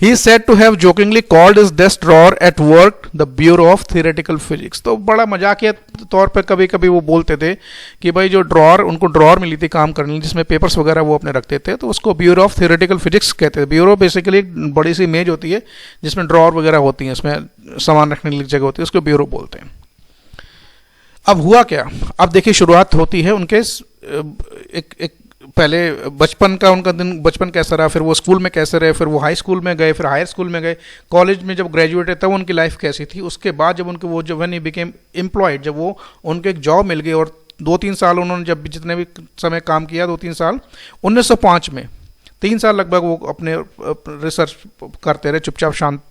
He is said to have jokingly called his desk drawer at work the Bureau of Theoretical Physics। तो बड़ा मजाकिया तौर पे कभी कभी वो बोलते थे कि भाई जो ड्रॉर उनको ड्रॉर मिली थी काम करने जिसमें पेपर्स वगैरह वो अपने रखते थे, तो उसको ब्यूरो ऑफ थियोरेटिकल फिजिक्स कहते हैं। ब्यूरो बेसिकली एक बड़ी सी मेज होती है जिसमें ड्रॉर वगैरह होती हैं, उसमें सामान रखने की जगह होती है, उसको ब्यूरो बोलते हैं। अब हुआ क्या, अब देखिए शुरुआत होती है उनके एक पहले बचपन का उनका दिन, बचपन कैसा रहा, फिर वो स्कूल में कैसे रहे, फिर वो हाई स्कूल में गए, फिर हायर स्कूल में गए, कॉलेज में जब ग्रेजुएट है तब उनकी लाइफ कैसी थी, उसके बाद जब उनके वो जब व्हेन ही बिकेम एम्प्लॉयड, जब वो उनके एक जॉब मिल गई और 2-3 साल उन्होंने जब भी जितने भी समय काम किया 2-3 साल 1905 में 3 साल लगभग वो अपने रिसर्च करते रहे चुपचाप शांत।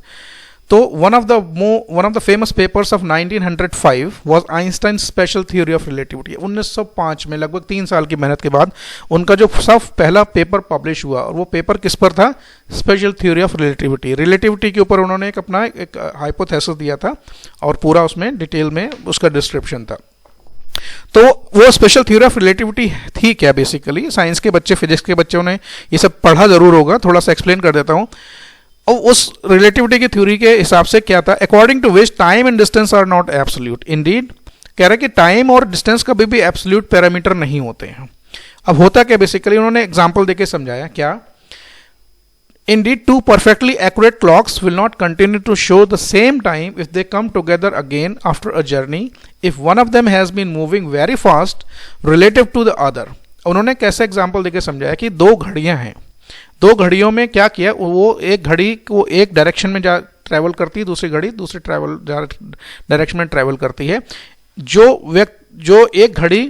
तो one of the famous papers of 1905 was Einstein special theory of relativity. 1905 में लगभग 3 साल की मेहनत के बाद उनका जो सब पहला पेपर पब्लिश हुआ, और वो पेपर किस पर था, स्पेशल थ्योरी ऑफ रिलेटिविटी के ऊपर उन्होंने अपना एक हाइपोथेसिस दिया था और पूरा उसमें डिटेल में उसका डिस्क्रिप्शन था। तो वो स्पेशल थ्योरी ऑफ रिलेटिविटी थी क्या, बेसिकली साइंस के बच्चे, फिजिक्स के बच्चों ने ये सब पढ़ा जरूर होगा, थोड़ा सा एक्सप्लेन कर देता हूँ। और उस रिलेटिविटी की थ्योरी के हिसाब से क्या था, according to which time and distance are not absolute. Indeed कह रहा है कि टाइम और डिस्टेंस कभी भी एब्सोल्यूट पैरामीटर नहीं होते हैं। अब होता क्या, बेसिकली उन्होंने एग्जांपल देके समझाया क्या, Indeed 2 perfectly accurate clocks will not continue to show the same time if they come together again after a journey if one of them has been moving very fast relative to the other। उन्होंने कैसे एग्जांपल देके समझाया कि 2 घड़ियां हैं, 2 घड़ियों में क्या किया, वो एक घड़ी को एक डायरेक्शन में ट्रैवल करती है, दूसरी घड़ी दूसरे डायरेक्शन में ट्रैवल करती है। जो एक घड़ी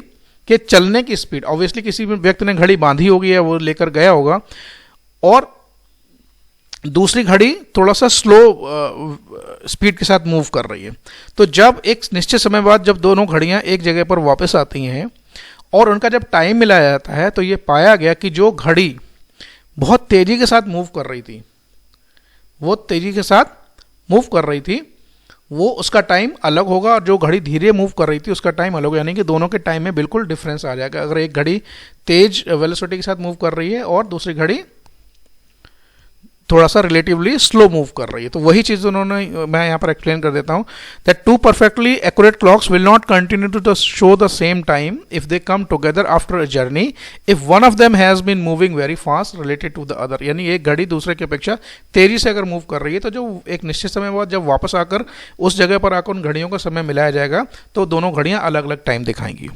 के चलने की स्पीड, ऑब्वियसली किसी भी व्यक्ति ने घड़ी बांधी होगी या वो लेकर गया होगा, और दूसरी घड़ी थोड़ा सा स्लो स्पीड के साथ मूव कर रही है। तो जब एक निश्चित समय बाद जब दोनों घड़ियां एक जगह पर वापस आती हैं और उनका जब टाइम मिलाया जाता है, तो ये पाया गया कि जो घड़ी बहुत तेजी के साथ मूव कर रही थी, वो तेजी के साथ मूव कर रही थी, वो उसका टाइम अलग होगा, और जो घड़ी धीरे मूव कर रही थी उसका टाइम अलग होगा। यानी कि दोनों के टाइम में बिल्कुल डिफरेंस आ जाएगा अगर एक घड़ी तेज वेलोसिटी के साथ मूव कर रही है और दूसरी घड़ी थोड़ा सा रिलेटिवली स्लो मूव कर रही है। तो वही चीज़ उन्होंने, मैं यहाँ पर एक्सप्लेन कर देता हूँ, that 2 perfectly accurate clocks will not continue to show the same time if they come together after a journey if one of them has been moving very fast related to the other। यानी एक घड़ी दूसरे की अपेक्षा तेजी से अगर मूव कर रही है तो जो एक निश्चित समय बाद जब वापस आकर उस जगह पर आकर उन घड़ियों का समय मिलाया जाएगा तो दोनों घड़ियाँ अलग अलग time दिखाएंगी।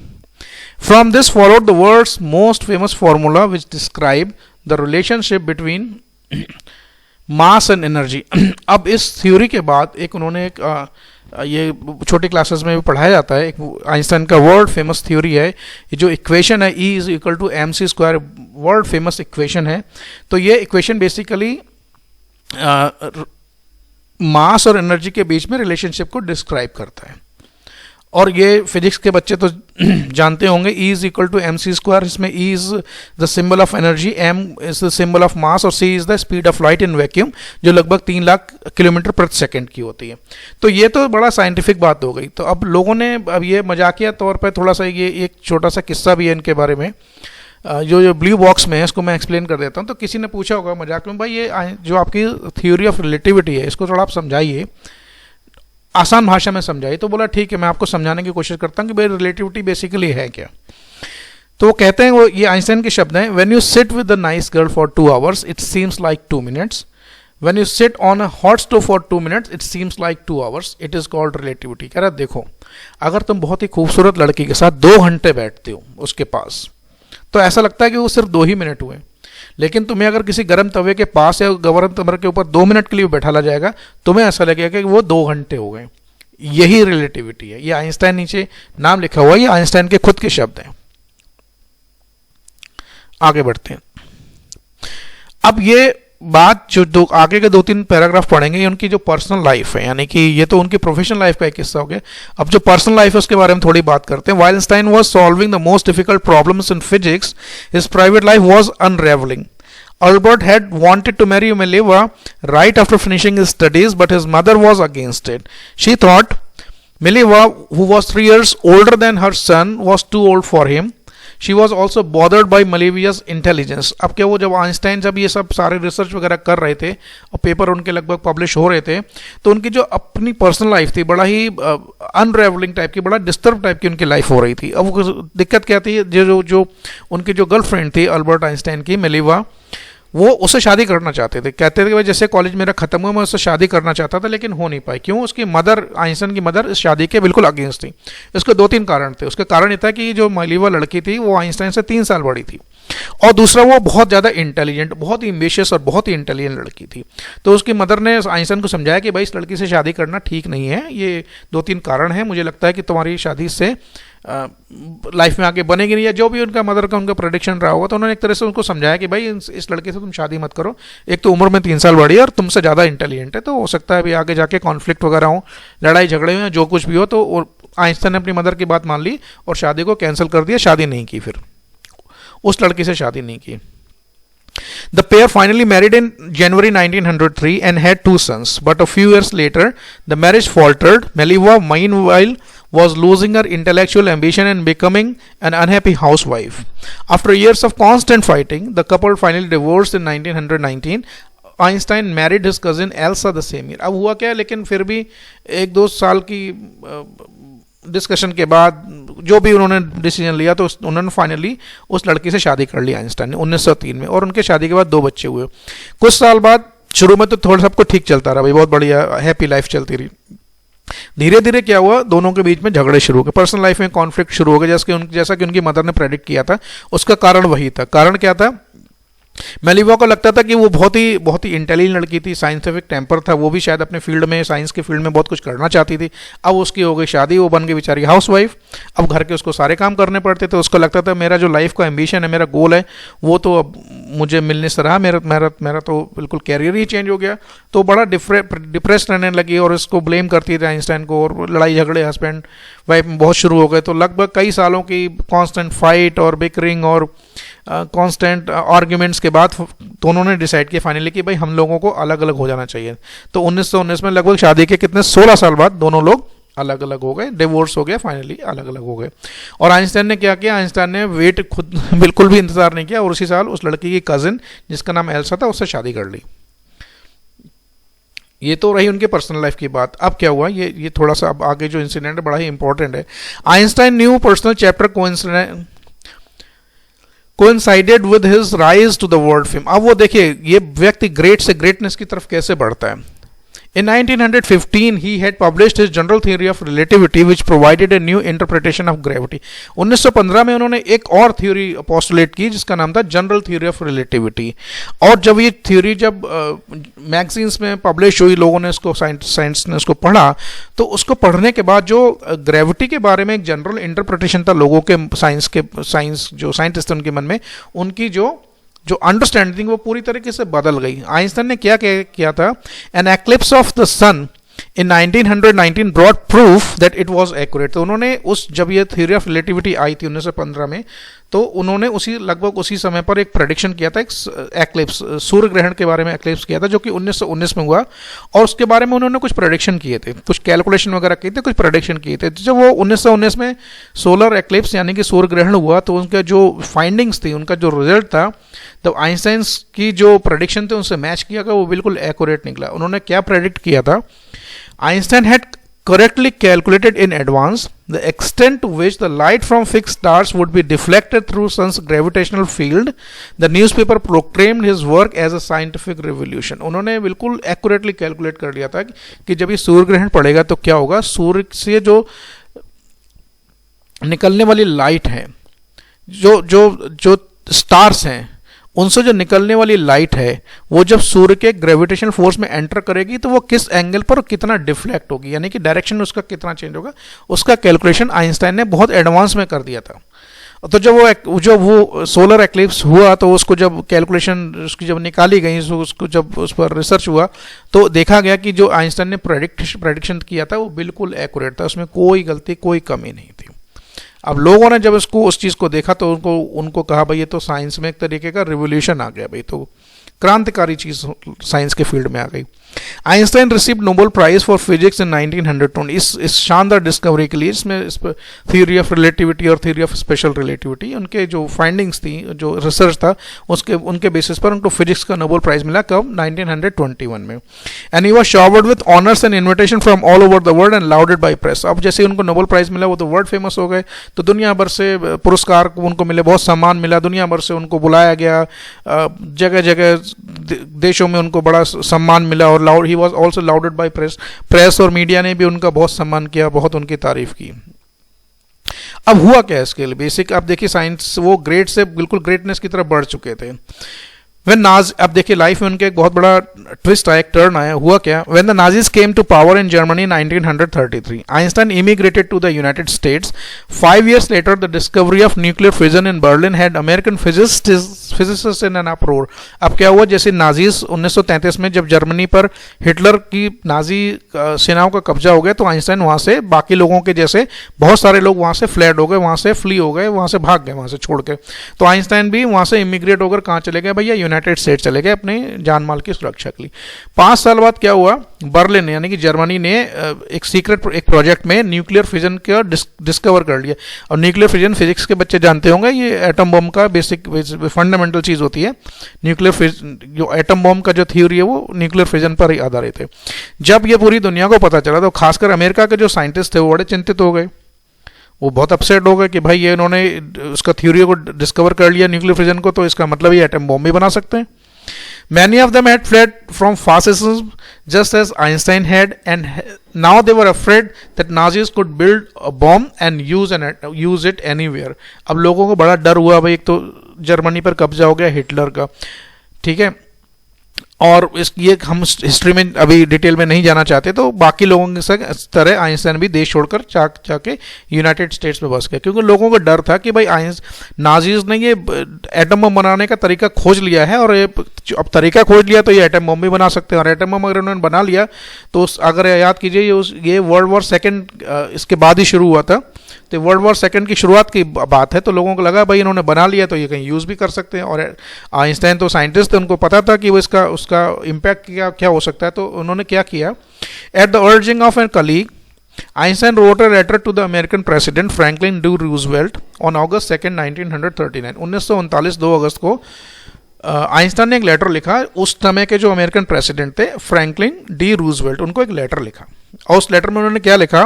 From this followed the world's most famous formula which describe the relationship between mass and energy. अब इस थ्योरी के बाद एक उन्होंने एक ये छोटी क्लासेस में भी पढ़ाया जाता है, एक आइंस्टाइन का वर्ल्ड फेमस थ्योरी है, ये जो इक्वेशन है E is equal to mc², world famous equation है। तो ये इक्वेशन बेसिकली मास और एनर्जी के बीच में रिलेशनशिप को डिस्क्राइब करता है। और ये फिजिक्स के बच्चे तो जानते होंगे, E is equal to mc², इसमें E is the symbol of energy, M is the symbol of mass और C is the speed of light in vacuum, जो लगभग 3 लाख किलोमीटर प्रति सेकंड की होती है। तो ये तो बड़ा साइंटिफिक बात हो गई। तो अब लोगों ने अब ये मजाकिया तौर पर थोड़ा सा, ये एक छोटा सा किस्सा भी है इनके बारे में, जो ब्लू बॉक्स में है, इसको मैं एक्सप्लेन कर देता हूँ। तो किसी ने पूछा होगा मजाक में, भाई ये जो आपकी थ्योरी ऑफ रिलेटिविटी है इसको थोड़ा आप समझाइए, आसान भाषा में समझाइए। तो बोला ठीक है, मैं आपको समझाने की कोशिश करता हूँ कि भाई रिलेटिविटी बेसिकली है क्या। तो वो कहते हैं, वो ये आइंस्टाइन के शब्द हैं, when you sit with a nice girl for 2 hours it seems like 2 minutes, when you sit on a hot stove for 2 minutes it seems like 2 hours, it is called relativity. कह रहा देखो, अगर तुम बहुत ही खूबसूरत लड़की के साथ 2 घंटे बैठते हो उसके पास, तो ऐसा लगता है कि वो सिर्फ 2 ही मिनट हुए, लेकिन तुम्हें अगर किसी गर्म तवे के पास या गर्म तवे के ऊपर 2 मिनट के लिए बैठा ला जाएगा, तुम्हें ऐसा लगेगा कि वो 2 घंटे हो गए। यही रिलेटिविटी है। ये आइंस्टाइन नीचे नाम लिखा हुआ है, ये आइंस्टाइन के खुद के शब्द हैं। आगे बढ़ते हैं। अब ये बात जो दो आगे के 2-3 पैराग्राफ पढ़ेंगे ये उनकी जो पर्सनल लाइफ है, यानी कि ये तो उनकी प्रोफेशनल लाइफ का एक हिस्सा हो गया। अब जो पर्सनल लाइफ है उसके बारे में थोड़ी बात करते हैं। While Einstein was solving the most difficult problems in physics, his private life was unravelling. Albert had wanted to marry Mileva right after finishing his studies, but his mother was against it. She thought Mileva, who was 3 years older than her son, was too old for him. She was also bothered by Milevia's intelligence. अब क्या वो जब आइंस्टाइन जब ये सब सारे रिसर्च वगैरह कर रहे थे और पेपर उनके लगभग पब्लिश हो रहे थे, तो उनकी जो अपनी पर्सनल लाइफ थी बड़ा ही अनरेवलिंग टाइप की, बड़ा डिस्टर्ब टाइप की उनकी लाइफ हो रही थी। अब वो दिक्कत क्या थी, जो उनकी जो गर्लफ्रेंड थी अल्बर्ट आइंस्टाइन की, मिलेवा, वो उससे शादी करना चाहते थे। कहते थे कि भाई जैसे कॉलेज मेरा खत्म हुआ मैं उससे शादी करना चाहता था, लेकिन हो नहीं पाई। क्यों? उसकी मदर, आइंस्टाइन की मदर इस शादी के बिल्कुल अगेंस्ट थी। इसके 2-3 कारण थे। उसका कारण ये था कि जो मिलेवा लड़की थी वो आइंस्टाइन से 3 साल बड़ी थी, और दूसरा वो बहुत ज़्यादा इंटेलिजेंट, बहुत ही एम्बिशियस और बहुत ही इंटेलिजेंट लड़की थी। तो उसकी मदर ने आइंस्टाइन को समझाया कि भाई इस लड़की से शादी करना ठीक नहीं है, ये 2-3 कारण हैं, मुझे लगता है कि तुम्हारी शादी से लाइफ में आगे बनेगी नहीं, या जो भी उनका मदर का उनका प्रेडिक्शन रहा होगा। तो उन्होंने एक तरह से उनको समझाया कि भाई इस लड़के से तुम शादी मत करो, एक तो उम्र में 3 साल बड़ी है और तुमसे ज़्यादा इंटेलिजेंट है, तो हो सकता है अभी आगे जाके कॉन्फ्लिक्ट वगैरह हो, लड़ाई झगड़े हो, जो कुछ भी हो। तो आइंस्टाइन ने अपनी मदर की बात मान ली और शादी को कैंसिल कर दिया, शादी नहीं की, फिर उस लड़की से शादी नहीं की। The pair finally married in January 1903 and had 2 sons, but a few years later the marriage faltered. Mileva, meanwhile, was losing her intellectual ambition and becoming an unhappy housewife. After years of constant fighting, the couple finally divorced in 1919. Einstein married his cousin Elsa the same year. अब हुआ क्या, लेकिन फिर भी 1-2 साल की डिस्कशन के बाद जो भी उन्होंने डिसीजन लिया, तो उन्होंने फाइनली उस लड़की से शादी कर ली आइंस्टाइन ने 1903 में, और उनके शादी के बाद 2 बच्चे हुए। कुछ साल बाद, शुरू में तो थोड़ा सब कुछ ठीक चलता रहा भाई, बहुत बढ़िया हैप्पी लाइफ चलती रही। धीरे धीरे क्या हुआ, दोनों के बीच में झगड़े शुरू हो गए, पर्सनल लाइफ में कॉन्फ्लिक्ट शुरू हो गए, जैसा कि उनकी मदर ने प्रेडिक्ट किया था। उसका कारण वही था। कारण क्या था, मिलेवा को लगता था कि वो बहुत ही इंटेलिजेंट लड़की थी, साइंटिफिक टेम्पर था, वो भी शायद अपने फील्ड में, साइंस के फील्ड में बहुत कुछ करना चाहती थी। अब उसकी हो गई शादी, वो बन गई बेचारी हाउसवाइफ। अब घर के उसको सारे काम करने पड़ते थे। उसको लगता था मेरा जो लाइफ का एम्बिशन है, मेरा गोल है, वो तो अब मुझे मिलने से रहा, मेरा तो बिल्कुल कैरियर ही चेंज हो गया। तो बड़ा डिप्रेस रहने लगी और इसको ब्लेम करती थी आइंस्टाइन को, और लड़ाई झगड़े हस्बैंड वाइफ में बहुत शुरू हो गए। तो लगभग कई सालों की कॉन्स्टेंट फाइट और बिकरिंग और कांस्टेंट आर्ग्यूमेंट्स के बाद दोनों ने डिसाइड किया फाइनली कि भाई हम लोगों को अलग अलग हो जाना चाहिए। तो 1919 में लगभग शादी के 16 साल बाद दोनों लोग अलग अलग हो गए, डिवोर्स हो गया, फाइनली अलग अलग हो गए। और आइंस्टाइन ने क्या किया, आइंस्टाइन ने वेट खुद बिल्कुल भी इंतजार नहीं किया और उसी साल उस लड़की की कजिन जिसका नाम एल्सा था उससे शादी कर ली। ये तो रही उनके पर्सनल लाइफ की बात। अब क्या हुआ, ये थोड़ा सा अब आगे जो इंसिडेंट है बड़ा ही इंपॉर्टेंट है। Einstein new personal chapter coincided with his rise to the world fame। अब वो देखिए ये व्यक्ति ग्रेट से ग्रेटनेस की तरफ कैसे बढ़ता है। In 1915 he had published his general theory of relativity which provided a new interpretation of gravity। 1915 में उन्होंने एक और थ्योरी पोस्टुलेट की जिसका नाम था जनरल थ्योरी ऑफ रिलेटिविटी। और जब ये थ्योरी जब मैगजीन्स में पब्लिश हुई, लोगों ने इसको साइंस ने उसको पढ़ा, तो उसको पढ़ने के बाद जो ग्रेविटी के बारे में एक जनरल इंटरप्रिटेशन था लोगों के, साइंस जो साइंटिस्ट थे उनके मन में, उनकी जो अंडरस्टैंडिंग वो पूरी तरीके से बदल गई। आइंस्टाइन ने क्या किया था, an eclipse of the sun in 1919 brought proof that it was accurate. तो उन्होंने जब ये थ्योरी ऑफ रिलेटिविटी आई थी 1915 में, तो उन्होंने लगभग उसी समय पर एक प्रेडिक्शन किया था, एक एक्लिप्स, सूर्य ग्रहण के बारे में एक्लिप्स किया था, जो कि 1919 में हुआ। और उसके बारे में उन्होंने कुछ प्रेडिक्शन किए थे, कुछ कैलकुलेशन वगैरह किए थे, कुछ प्रेडिक्शन किए थे। जब वो 1919 में सोलर एक्लिप्स यानी कि सूर्य ग्रहण हुआ, तो उनका जो फाइंडिंग्स थी, उनका जो रिजल्ट था, तो आइंस्टाइन की जो प्रेडिक्शन थे उनसे मैच किया गया, वो बिल्कुल एक्यूरेट निकला। उन्होंने क्या प्रेडिक्ट किया था, Einstein had correctly calculated in advance the extent to which the light from fixed stars would be deflected through sun's gravitational field. The newspaper proclaimed his work as a scientific revolution। उन्होंने बिल्कुल एक्यूरेटली कैलकुलेट कर लिया था कि जब ये सूर्य ग्रहण पड़ेगा तो क्या होगा, सूर्य से जो निकलने वाली लाइट है, जो स्टार्स हैं, उनसे जो निकलने वाली लाइट है, वो जब सूर्य के ग्रेविटेशनल फोर्स में एंटर करेगी तो वो किस एंगल पर कितना डिफ्लेक्ट होगी, यानी कि डायरेक्शन उसका कितना चेंज होगा, उसका कैलकुलेशन आइंस्टाइन ने बहुत एडवांस में कर दिया था। तो जब वो सोलर एक्लिप्स हुआ तो उसको जब कैलकुलेशन उसकी जब निकाली गई, उसको जब उस पर रिसर्च हुआ तो देखा गया कि जो आइंस्टाइन ने प्रेडिक्शन किया था वो बिल्कुल एक्यूरेट था, उसमें कोई गलती कोई कमी नहीं थी। अब लोगों ने जब इसको उस चीज़ को देखा तो उनको कहा भाई ये तो साइंस में एक तरीके का रिवोल्यूशन आ गया, भाई तो क्रांतिकारी चीज़ साइंस के फील्ड में आ गई। Einstein received Nobel prize for physics in 1920। इस शानदार डिस्कवरी के लिए, इस पर थ्योरी ऑफ रिलेटिविटी और थ्योरी ऑफ स्पेशल रिलेटिविटी, उनके जो फाइंडिंग्स थी, जो रिसर्च था उनके बेसिस पर उनको फिजिक्स का नोबेल प्राइज मिला कब, 1921 में। And he was showered with honours and invitation from all over the world and lauded by press. अब जैसे उनको नोबेल प्राइज मिला वो तो वर्ल्ड फेमस हो गए, तो दुनिया भर से पुरस्कार उनको मिले, बहुत सम्मान मिला, दुनिया भर से उनको बुलाया गया, जगह जगह देशों में उनको बड़ा सम्मान मिला, और he was also lauded by press और मीडिया ने भी उनका बहुत सम्मान किया, बहुत उनकी तारीफ की। अब हुआ क्या इसके लिए बेसिक, आप देखिए साइंस वो ग्रेट से बिल्कुल ग्रेटनेस की तरफ बढ़ चुके थे। अब देखिए लाइफ में उनके एक बहुत बड़ा ट्विस्ट आया, एक टर्न आया। हुआ क्या, when the Nazis came to power in Germany in 1933, Einstein immigrated to the United States. 5 years later, the discovery of nuclear fission in Berlin had American physicists in an uproar. अब क्या हुआ, जैसे नाजीज 1933 में जब जर्मनी पर हिटलर की नाजी सेनाओं का कब्जा हो गया तो आइंस्टाइन वहां से बाकी लोगों के जैसे बहुत सारे लोग वहां से फ्लैट हो गए, वहां से फ्ली हो गए, वहां से भाग गए, वहां से छोड़ के। तो आइंस्टाइन भी वहां से इमिग्रेट होकर कहाँ चले गए भैया, यूनाइटेड स्टेट चले गए अपने जान माल की सुरक्षा के लिए। 5 साल बाद क्या हुआ, बर्लिन यानी कि जर्मनी ने एक सीक्रेट एक प्रोजेक्ट में न्यूक्लियर फिजन का डिस्कवर कर लिया। और न्यूक्लियर फिजन फिजिक्स के बच्चे जानते होंगे, ये एटम बम का बेसिक फंडामेंटल चीज होती है। न्यूक्लियर जो एटम बम का जो थ्योरी है वो न्यूक्लियर फिजन पर ही आधारित है। जब ये पूरी दुनिया को पता चला तो खासकर अमेरिका के जो साइंटिस्ट थे वो बड़े चिंतित हो गए, वो बहुत अपसेट हो गए कि भाई ये इन्होंने उसका थ्योरी को डिस्कवर कर लिया न्यूक्लियर फिजन को, तो इसका मतलब ये एटम बम भी बना सकते हैं। Many of them had fled from fascism just as Einstein had, and now they were afraid that Nazis could build a bomb and use it anywhere. अब लोगों को बड़ा डर हुआ भाई, एक तो जर्मनी पर कब्जा हो गया हिटलर का, ठीक है, और ये हम हिस्ट्री में अभी डिटेल में नहीं जाना चाहते, तो बाकी लोगों के तरह आइंस्टाइन भी देश छोड़कर जाके यूनाइटेड स्टेट्स में बस गए, क्योंकि लोगों को डर था कि भाई नाजीज ने ये एटम बम बनाने का तरीका खोज लिया है, और अब तरीका खोज लिया तो ये एटम बम भी बना सकते हैं। और एटम बम अगर उन्होंने बना लिया तो अगर याद कीजिए ये वर्ल्ड वॉर सेकेंड इसके बाद ही शुरू हुआ था, तो वर्ल्ड वॉर सेकेंड की शुरुआत की बात है, तो लोगों को लगा भाई इन्होंने बना लिया तो ये कहीं यूज़ भी कर सकते हैं। और आइंस्टाइन तो साइंटिस्ट थे, उनको पता था कि वो उसका इम्पैक्ट क्या हो सकता है, तो उन्होंने क्या किया, at the urging of an colleague Einstein wrote a letter to the American President Franklin D. Roosevelt on August 2nd, 1939. 1939 2 अगस्त को आइंस्टाइन ने एक लेटर लिखा। उस समय के जो अमेरिकन प्रेसिडेंट थे फ्रैंकलिन डी रूजवेल्ट, उनको एक लेटर लिखा, और उस लेटर में उन्होंने क्या लिखा,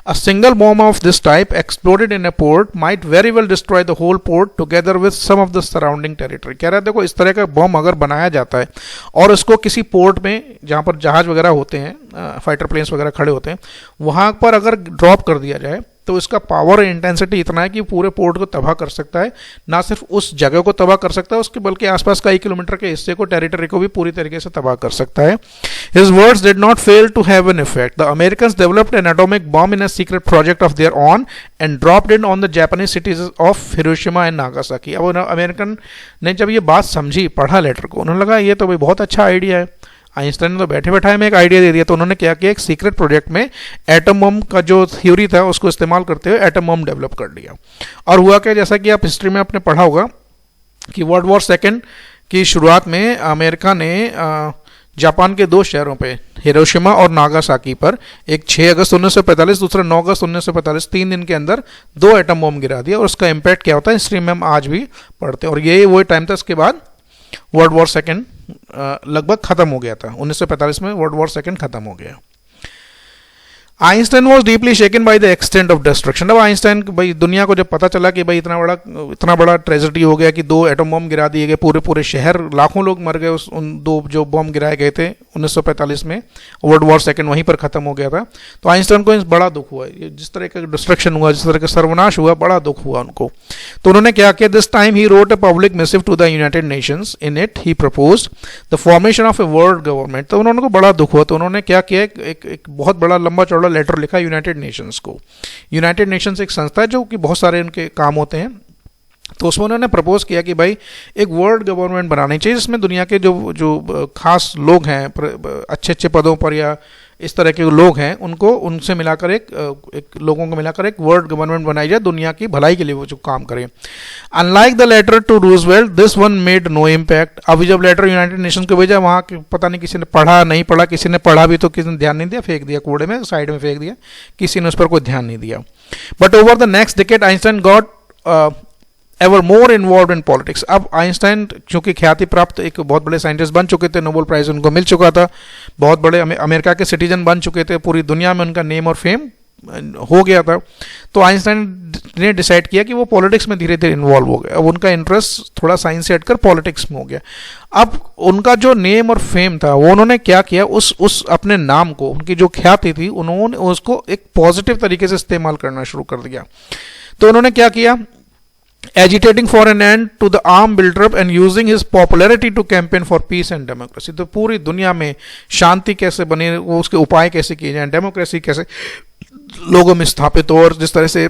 a single bomb of this type exploded in a port might very well destroy the whole port together with some of the surrounding territory. कह रहा है देखो, इस तरह का बॉम्ब अगर बनाया जाता है और उसको किसी पोर्ट में जहाँ पर जहाज वगैरह होते हैं, फाइटर प्लेन्स वगैरह खड़े होते हैं, वहाँ पर अगर ड्रॉप कर दिया जाए तो इसका पावर और इंटेंसिटी इतना है कि पूरे पोर्ट को तबाह कर सकता है। ना सिर्फ उस जगह को तबाह कर सकता है उसके, बल्कि आसपास कई किलोमीटर के हिस्से को, टेरिटरी को भी पूरी तरीके से तबाह कर सकता है। His words did not fail to have an effect. The Americans developed an atomic bomb in a secret project of their own and dropped it on the Japanese cities of Hiroshima and Nagasaki. अब अमेरिकन ने जब ये बात समझी, पढ़ा लेटर को, उन्होंने लगा ये तो भाई बहुत अच्छा आइडिया है, आइंस्टाइन ने तो बैठे बैठाए में एक आइडिया दे दिया। तो उन्होंने क्या किया, एक सीक्रेट प्रोजेक्ट में एटम बम का जो थ्योरी था उसको इस्तेमाल करते हुए एटम बम डेवलप कर लिया। और हुआ क्या, जैसा कि आप हिस्ट्री में आपने पढ़ा होगा कि वर्ल्ड वॉर सेकेंड की शुरुआत में अमेरिका ने जापान के 2 शहरों पे, हिरोशिमा और नागासाकी पर, एक 6 अगस्त 1945, दूसरा 9 अगस्त 1945, 3 दिन के अंदर 2 एटम बम गिरा दिया। और उसका इम्पैक्ट क्या होता है हिस्ट्री में हम आज भी पढ़ते हैं। और ये वो टाइम था, इसके बाद वर्ल्ड वॉर सेकेंड लगभग खत्म हो गया था। 1945 में वर्ल्ड वॉर सेकेंड खत्म हो गया। Einstein was deeply shaken by the extent of destruction. अब आइंस्टाइन भाई दुनिया को जब पता चला कि भाई इतना बड़ा ट्रेजेडी हो गया कि 2 एटम बम गिरा दिए गए, पूरे शहर, लाखों लोग मर गए उन 2 जो बम गिराए गए थे 1945 में, वर्ल्ड वॉर सेकेंड वहीं पर खत्म हो गया था। तो आइंस्टाइन को बड़ा दुख हुआ, जिस तरह का डिस्ट्रक्शन हुआ, जिस तरह का सर्वनाश हुआ, बड़ा दुख हुआ उनको। तो उन्होंने क्या किया, this time he wrote a public missive to the United Nations. In it he proposed the formation of a world government. तो उन्होंने को बड़ा दुख हुआ, तो उन्होंने क्या किया, एक बहुत बड़ा लंबा चौड़ा लेटर लिखा यूनाइटेड नेशंस को। यूनाइटेड नेशंस एक संस्था है जो कि बहुत सारे उनके काम होते हैं, तो उसमें उन्होंने प्रपोज किया कि भाई एक वर्ल्ड गवर्नमेंट बनानी चाहिए जिसमें दुनिया के जो जो खास लोग हैं अच्छे अच्छे पदों पर या इस तरह के लोग हैं उनको उनसे मिलाकर एक लोगों को मिलाकर एक वर्ल्ड गवर्नमेंट बनाई जाए दुनिया की भलाई के लिए वो जो काम करें। Unlike the letter to Roosevelt this one made no impact. अभी जब लेटर यूनाइटेड नेशन को भेजा वहाँ पता नहीं किसी ने पढ़ा नहीं पढ़ा, किसी ने पढ़ा भी तो किसी ने ध्यान नहीं दिया, फेंक दिया कूड़े में, साइड में फेंक दिया, किसी ने उस पर कोई ध्यान नहीं दिया। But over the next decade Einstein got ever more involve in politics. अब आइंस्टाइन चूंकि ख्याति प्राप्त एक बहुत बड़े साइंटिस्ट बन चुके थे, नोबेल प्राइज उनको मिल चुका था, बहुत बड़े अमेरिका के सिटीजन बन चुके थे, पूरी दुनिया में उनका नेम और फेम हो गया था। तो आइंस्टाइन ने डिसाइड किया कि वो पॉलिटिक्स में धीरे धीरे इन्वॉल्व हो गए। अब उनका इंटरेस्ट थोड़ा साइंस से हटकर पॉलिटिक्स में हो गया। अब उनका जो नेम और फेम था वो उन्होंने क्या किया, उस अपने नाम को, उनकी जो ख्याति थी, उन्होंने उसको एक पॉजिटिव तरीके से इस्तेमाल करना शुरू कर दिया। तो उन्होंने क्या किया, agitating for an end to the arm buildup and using his popularity to campaign for peace and democracy। तो पूरी दुनिया में शांति कैसे बने, वो उसके उपाय कैसे किए जाएं, डेमोक्रेसी कैसे लोगों में स्थापित हो, और जिस तरह से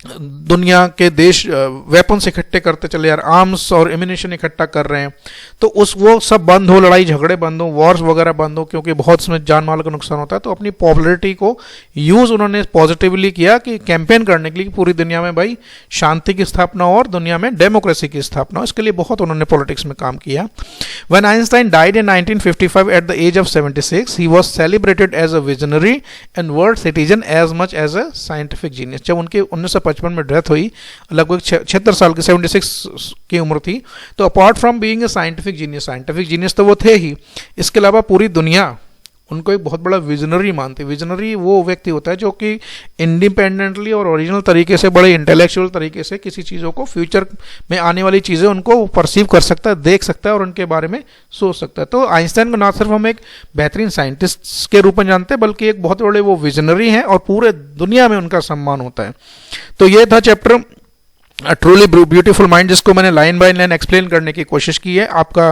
दुनिया के देश वेपन्स इकट्ठे करते चले यार, आर्म्स और एमिनेशन इकट्ठा कर रहे हैं, तो वो सब बंद हो, लड़ाई झगड़े बंद हो, वॉर्स वगैरह बंद हो, क्योंकि बहुत इसमें जान माल का नुकसान होता है। तो अपनी पॉपुलैरिटी को यूज उन्होंने पॉजिटिवली किया कि कैंपेन करने के लिए पूरी दुनिया में भाई शांति की स्थापना और दुनिया में डेमोक्रेसी की स्थापना हो। इसके लिए बहुत उन्होंने पॉलिटिक्स में काम किया। When Einstein died in 1955 at the age of 76 he was celebrated as a visionary and world citizen as much as a scientific genius. जब उनके 1955 में डेथ हुई, लगभग 76 साल की, 76 की उम्र थी, तो apart from being a scientific genius तो वो थे ही, इसके अलावा पूरी दुनिया उनको एक बहुत बड़ा विजनरी मानती। विजनरी वो व्यक्ति होता है जो कि इंडिपेंडेंटली और ओरिजिनल तरीके से, बड़े इंटेलेक्चुअल तरीके से किसी चीज़ों को, फ्यूचर में आने वाली चीज़ें उनको परसीव कर सकता है, देख सकता है और उनके बारे में सोच सकता है। तो आइंस्टाइन को ना सिर्फ हम एक बेहतरीन साइंटिस्ट के रूप में जानते हैं, बल्कि एक बहुत बड़े वो विजनरी हैं और पूरे दुनिया में उनका सम्मान होता है। तो ये था चैप्टर ट्रूली ब्यूटीफुल माइंड, जिसको मैंने लाइन बाय लाइन एक्सप्लेन करने की कोशिश की है। आपका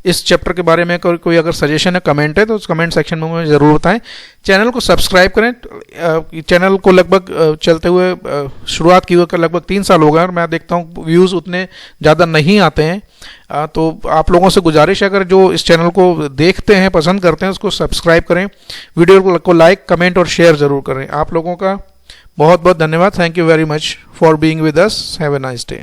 इस चैप्टर के बारे में कोई अगर सजेशन है, कमेंट है, तो उस कमेंट सेक्शन में मुझे ज़रूर बताएं। चैनल को सब्सक्राइब करें। चैनल को लगभग चलते हुए शुरुआत की हुए लगभग 3 साल हो गए और मैं देखता हूँ व्यूज़ उतने ज़्यादा नहीं आते हैं। तो आप लोगों से गुजारिश है, अगर जो इस चैनल को देखते हैं, पसंद करते हैं, उसको सब्सक्राइब करें, वीडियो को लाइक, कमेंट और शेयर ज़रूर करें। आप लोगों का बहुत बहुत धन्यवाद। Thank you very much for being with us. Have a nice day.